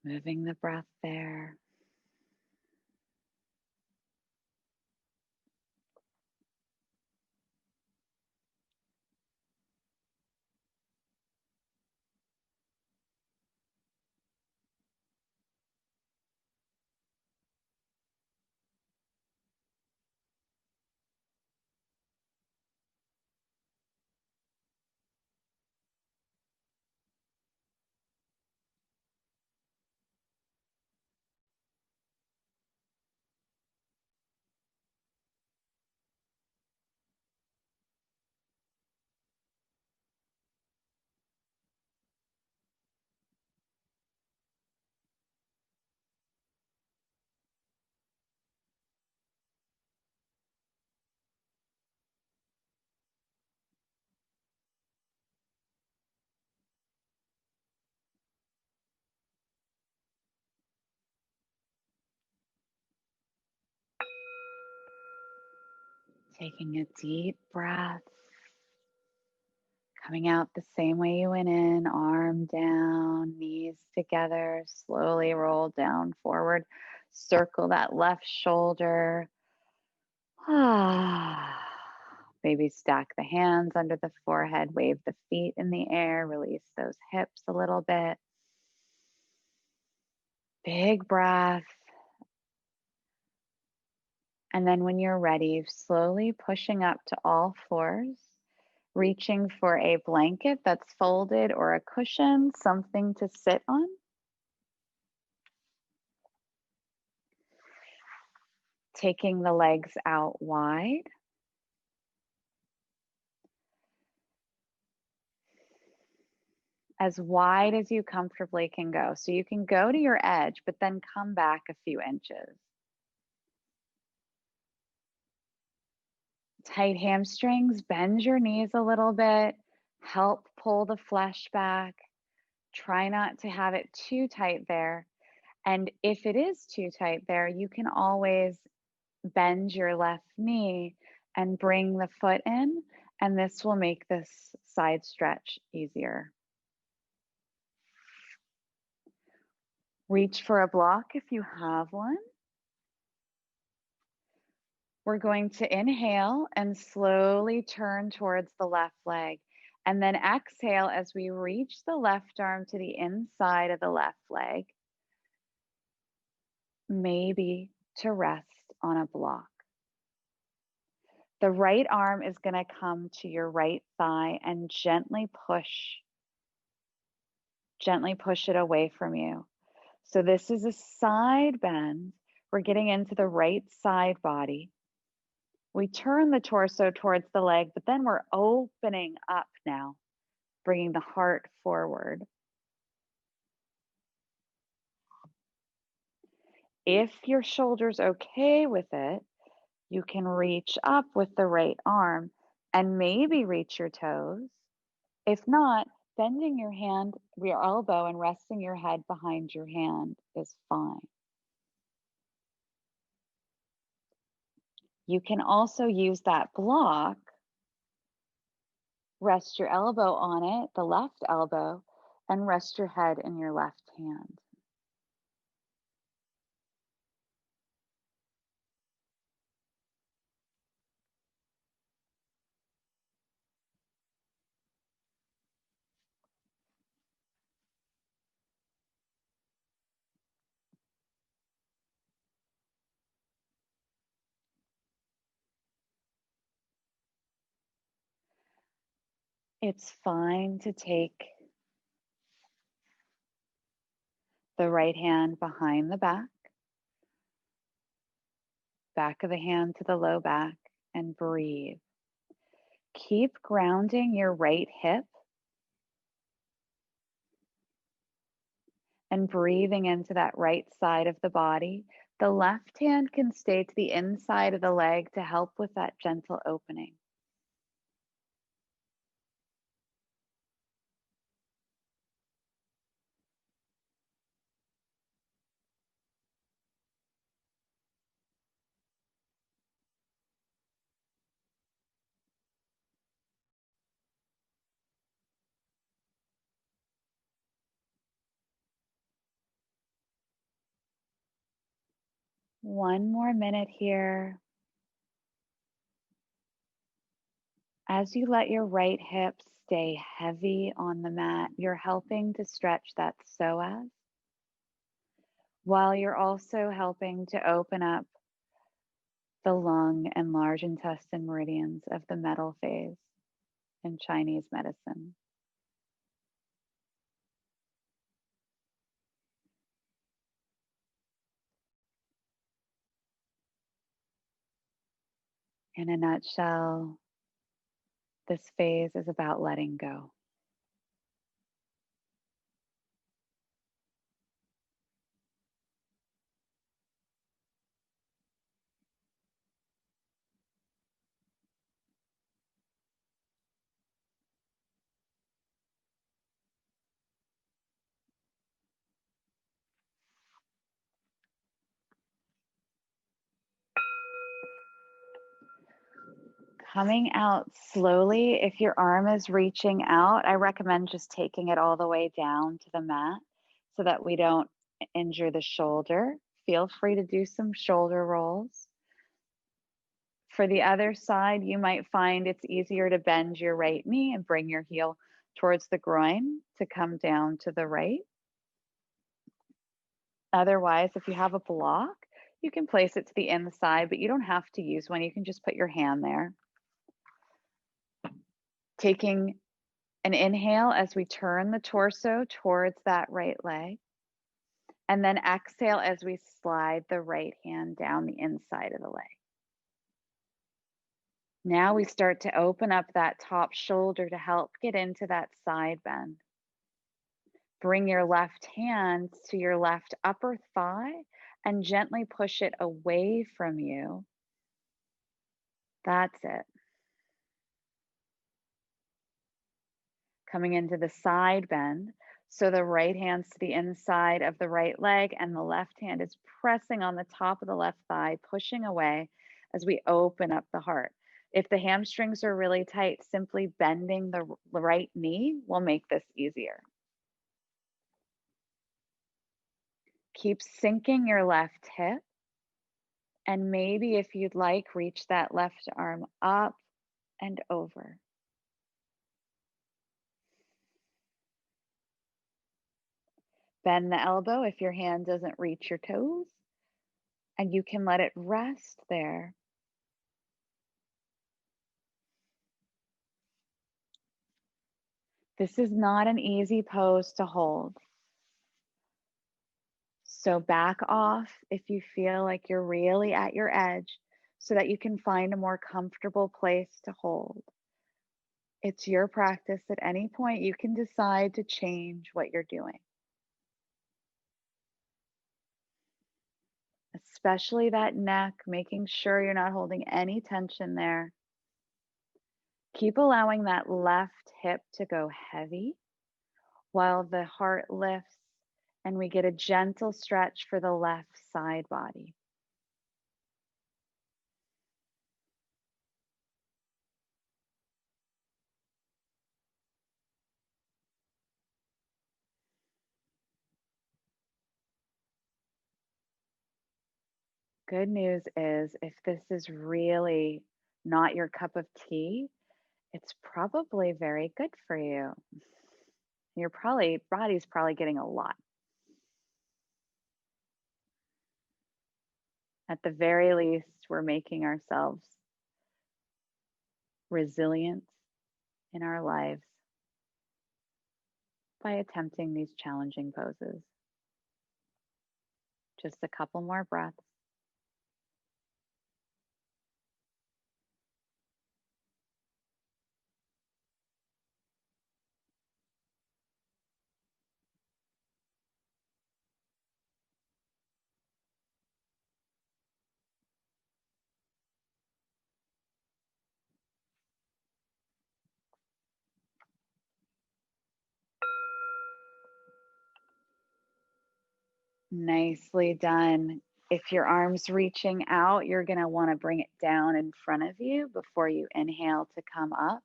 Moving the breath there. Taking a deep breath. Coming out the same way you went in, arm down, knees together, slowly roll down forward. Circle that left shoulder. Maybe stack the hands under the forehead, wave the feet in the air, release those hips a little bit. Big breath. And then when you're ready, slowly pushing up to all fours, reaching for a blanket that's folded or a cushion, something to sit on. Taking the legs out wide. As wide as you comfortably can go. So you can go to your edge, but then come back a few inches. Tight hamstrings, bend your knees a little bit, help pull the flesh back. Try not to have it too tight there. And if it is too tight there, you can always bend your left knee and bring the foot in, and this will make this side stretch easier. Reach for a block if you have one. We're going to inhale and slowly turn towards the left leg. And then exhale as we reach the left arm to the inside of the left leg, maybe to rest on a block. The right arm is going to come to your right thigh and gently push it away from you. So this is a side bend. We're getting into the right side body. We turn the torso towards the leg, but then we're opening up now, bringing the heart forward. If your shoulder's okay with it, you can reach up with the right arm and maybe reach your toes. If not, bending your elbow and resting your head behind your hand is fine. You can also use that block. Rest your elbow on it, the left elbow, and rest your head in your left hand. It's fine to take the right hand behind the back of the hand to the low back, and breathe. Keep grounding your right hip and breathing into that right side of the body. The left hand can stay to the inside of the leg to help with that gentle opening. One more minute here. As you let your right hip stay heavy on the mat, you're helping to stretch that psoas while you're also helping to open up the lung and large intestine meridians of the metal phase in Chinese medicine. In a nutshell, this phase is about letting go. Coming out slowly, if your arm is reaching out, I recommend just taking it all the way down to the mat so that we don't injure the shoulder. Feel free to do some shoulder rolls. For the other side, you might find it's easier to bend your right knee and bring your heel towards the groin to come down to the right. Otherwise, if you have a block, you can place it to the inside, but you don't have to use one. You can just put your hand there. Taking an inhale as we turn the torso towards that right leg. And then exhale as we slide the right hand down the inside of the leg. Now we start to open up that top shoulder to help get into that side bend. Bring your left hand to your left upper thigh and gently push it away from you. That's it. Coming into the side bend. So the right hand's to the inside of the right leg and the left hand is pressing on the top of the left thigh, pushing away as we open up the heart. If the hamstrings are really tight, simply bending the right knee will make this easier. Keep sinking your left hip. And maybe if you'd like, reach that left arm up and over. Bend the elbow if your hand doesn't reach your toes, and you can let it rest there. This is not an easy pose to hold. So back off if you feel like you're really at your edge so that you can find a more comfortable place to hold. It's your practice. At any point, you can decide to change what you're doing. Especially that neck, making sure you're not holding any tension there. Keep allowing that left hip to go heavy while the heart lifts and we get a gentle stretch for the left side body. Good news is if this is really not your cup of tea, it's probably very good for you. Your body's probably getting a lot. At the very least, we're making ourselves resilient in our lives by attempting these challenging poses. Just a couple more breaths. Nicely done. If your arm's reaching out, you're going to want to bring it down in front of you before you inhale to come up.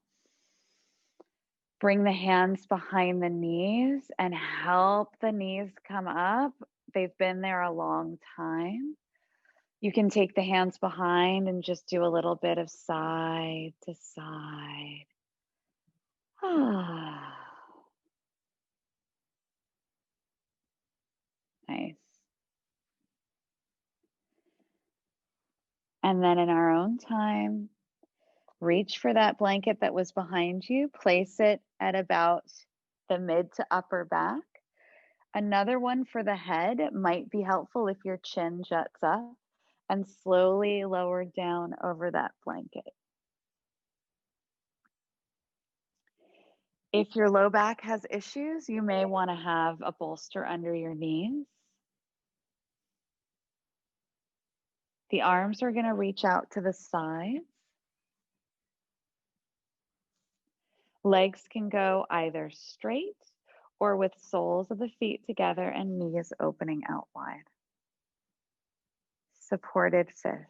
Bring the hands behind the knees and help the knees come up. They've been there a long time. You can take the hands behind and just do a little bit of side to side. Ah, nice. And then in our own time, reach for that blanket that was behind you, place it at about the mid to upper back. Another one for the head might be helpful if your chin juts up, and slowly lower down over that blanket. If your low back has issues, you may want to have a bolster under your knees. The arms are going to reach out to the sides. Legs can go either straight or with soles of the feet together and knees opening out wide. Supported fish.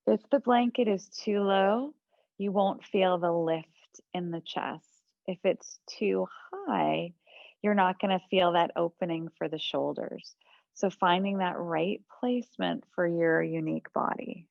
If the blanket is too low, you won't feel the lift in the chest. If it's too high, you're not going to feel that opening for the shoulders. So finding that right placement for your unique body.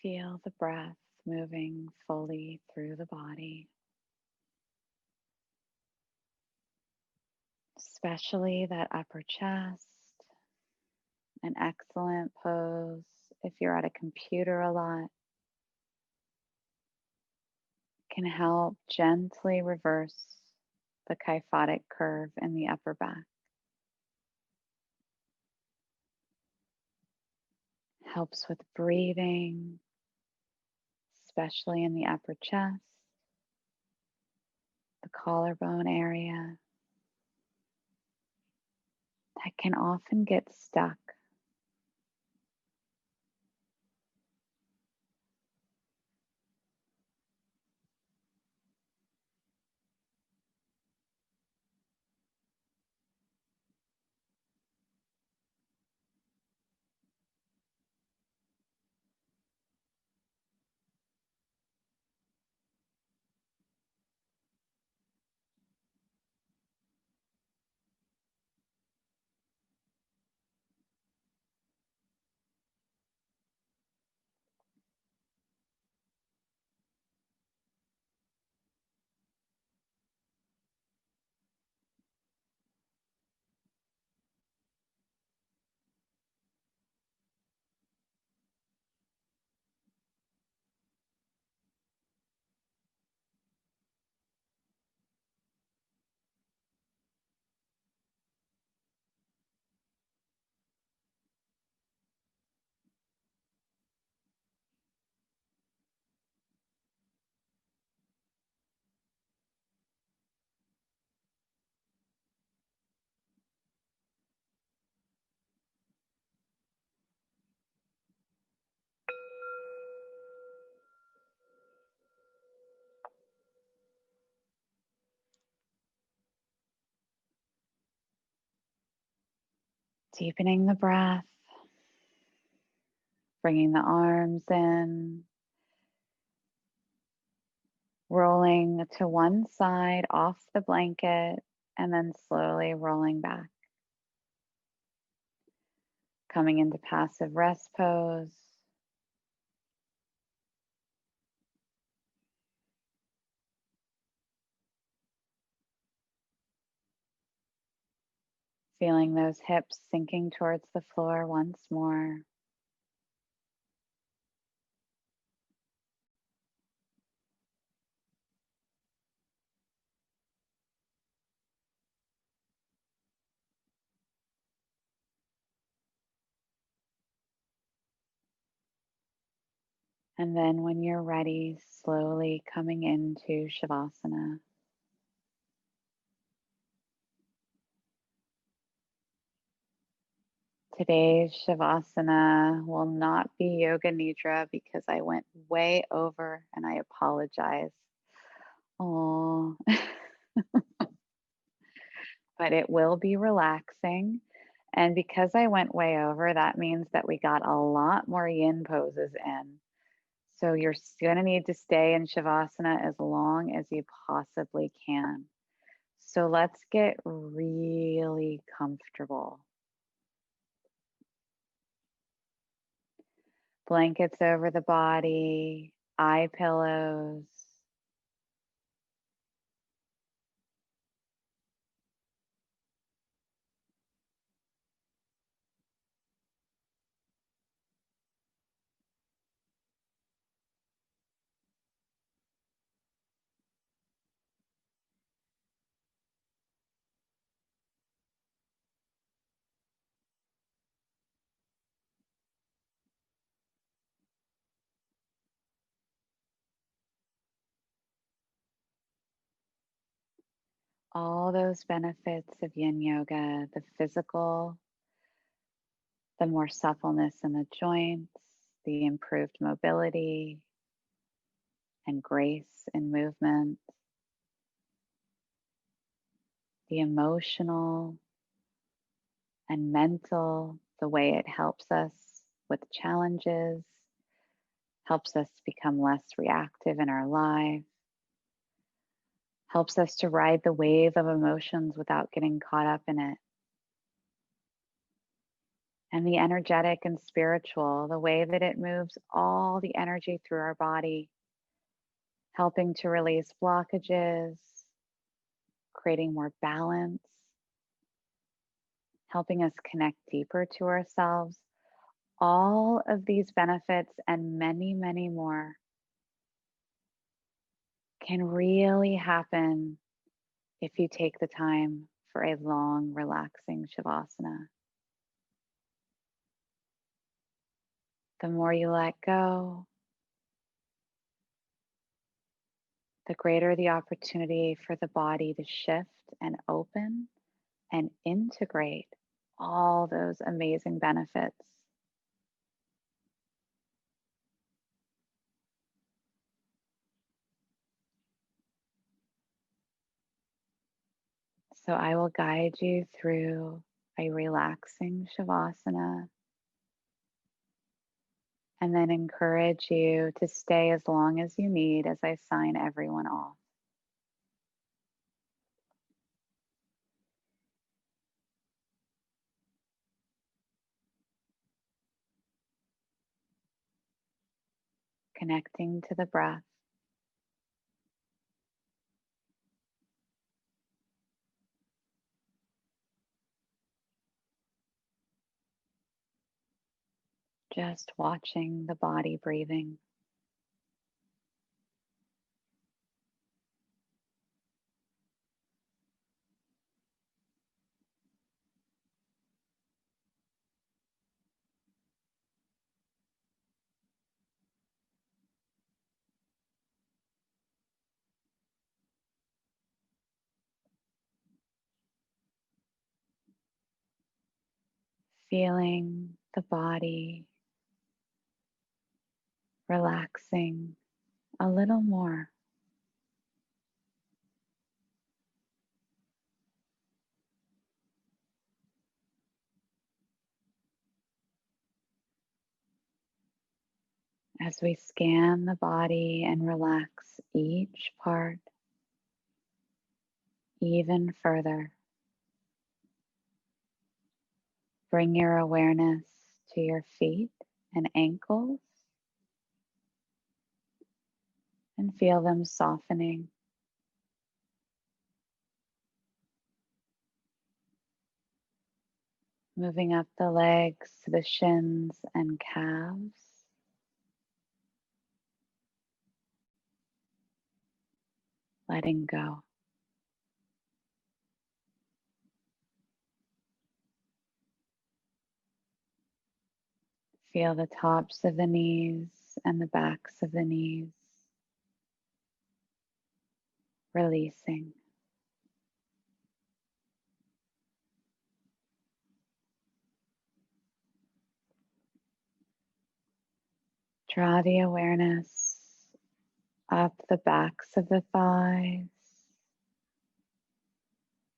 Feel the breath moving fully through the body, especially that upper chest. An excellent pose if you're at a computer a lot. Can help gently reverse the kyphotic curve in the upper back. Helps with breathing, especially in the upper chest, the collarbone area that can often get stuck. Deepening the breath, bringing the arms in, rolling to one side off the blanket and then slowly rolling back, coming into passive rest pose. Feeling those hips sinking towards the floor once more. And then when you're ready, slowly coming into Shavasana. Today's Shavasana will not be Yoga Nidra because I went way over and I apologize. Oh, but it will be relaxing. And because I went way over, that means that we got a lot more yin poses in. So you're going to need to stay in Shavasana as long as you possibly can. So let's get really comfortable. Blankets over the body, eye pillows. All those benefits of yin yoga, the physical, the more suppleness in the joints, the improved mobility and grace in movement, the emotional and mental, the way it helps us with challenges, helps us become less reactive in our life, helps us to ride the wave of emotions without getting caught up in it. And the energetic and spiritual, the way that it moves all the energy through our body, helping to release blockages, creating more balance, helping us connect deeper to ourselves. All of these benefits and many, many more can really happen if you take the time for a long, relaxing Shavasana. The more you let go, the greater the opportunity for the body to shift and open and integrate all those amazing benefits. So I will guide you through a relaxing Shavasana and then encourage you to stay as long as you need as I sign everyone off. Connecting to the breath. Just watching the body breathing. Feeling the body relaxing a little more. as we scan the body and relax each part even further. Bring your awareness to your feet and ankles and feel them softening. Moving up the legs to the shins and calves. Letting go. Feel the tops of the knees and the backs of the knees. Releasing. Draw the awareness up the backs of the thighs,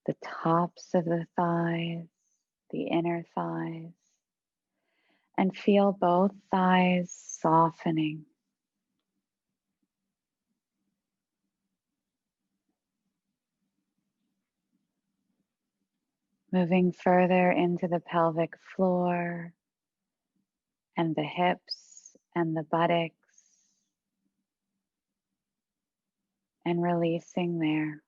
the tops of the thighs, the inner thighs, and feel both thighs softening. Moving further into the pelvic floor and the hips and the buttocks, and releasing there.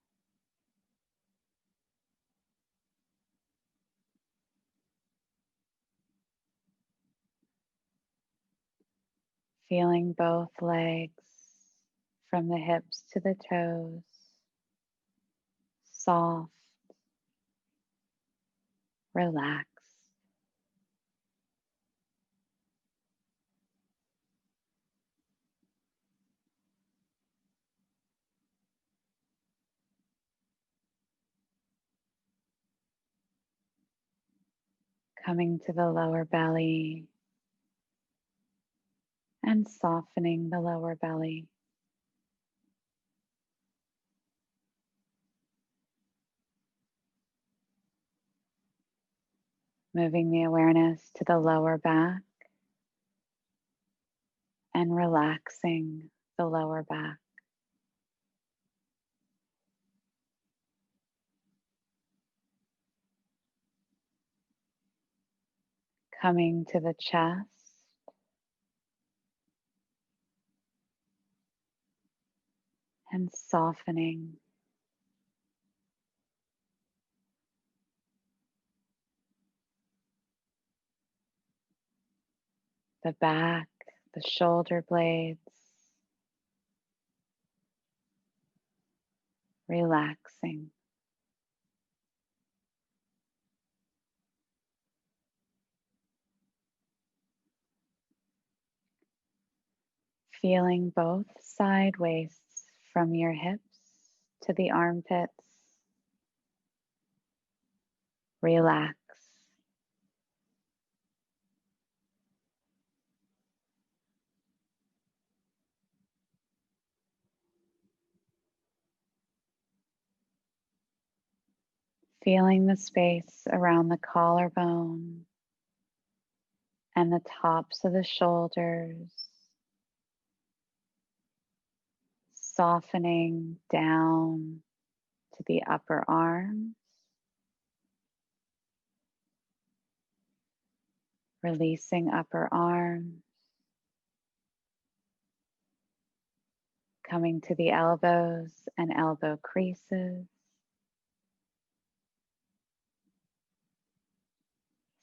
Feeling both legs from the hips to the toes, soft, relaxed. Coming to the lower belly and softening the lower belly. Moving the awareness to the lower back and relaxing the lower back. Coming to the chest and softening. The back, the shoulder blades, relaxing. Feeling both side waists from your hips to the armpits. Relax. Feeling the space around the collarbone and the tops of the shoulders, softening down to the upper arms, releasing upper arms, coming to the elbows and elbow creases,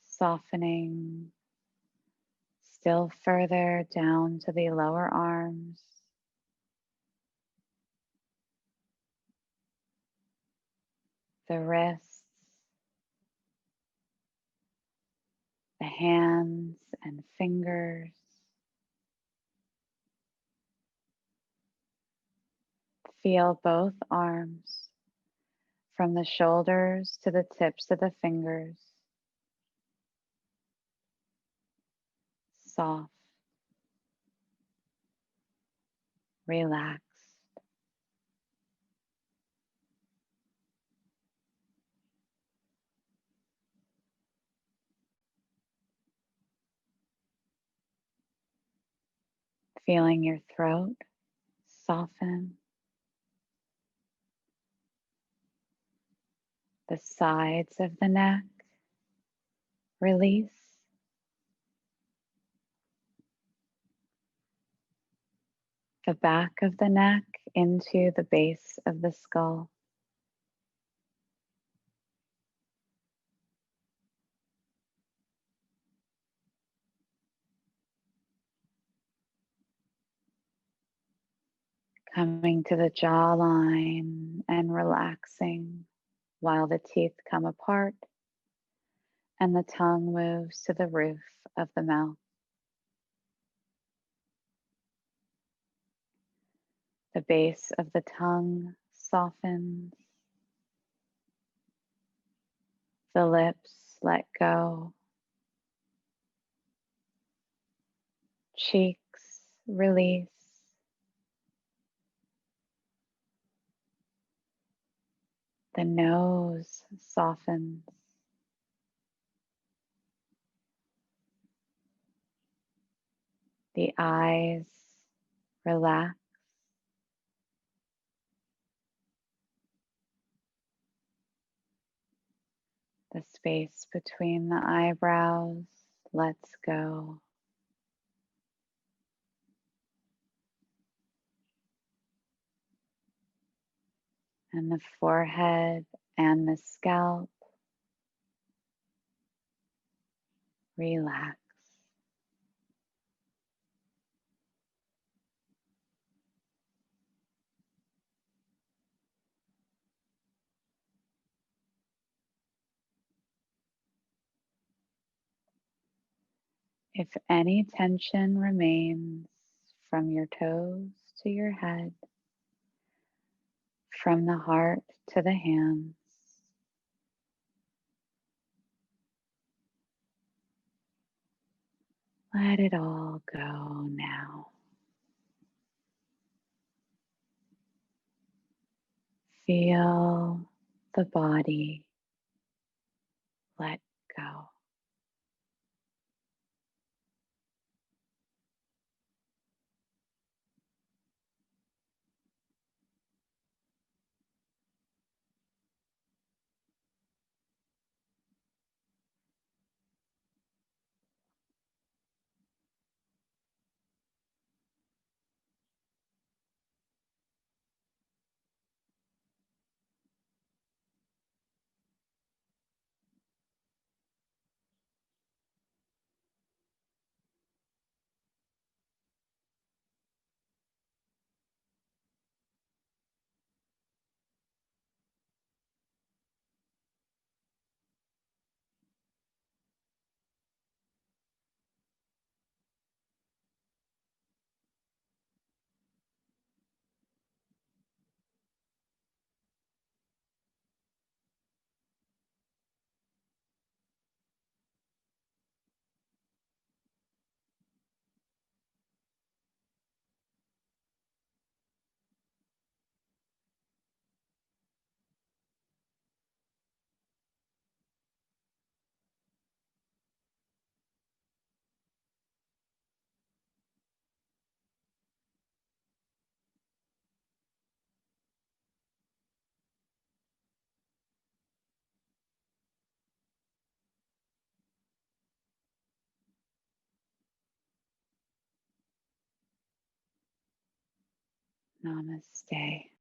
softening still further down to the lower arms, the wrists, the hands and fingers. Feel both arms from the shoulders to the tips of the fingers. Soft, relaxed. Feeling your throat soften, the sides of the neck release, the back of the neck into the base of the skull. Coming to the jawline and relaxing while the teeth come apart and the tongue moves to the roof of the mouth. The base of the tongue softens, the lips let go, cheeks release, the nose softens, the eyes relax, the space between the eyebrows lets go. And the forehead and the scalp relax. If any tension remains from your toes to your head, from the heart to the hands, let it all go now. Feel the body let go. Namaste.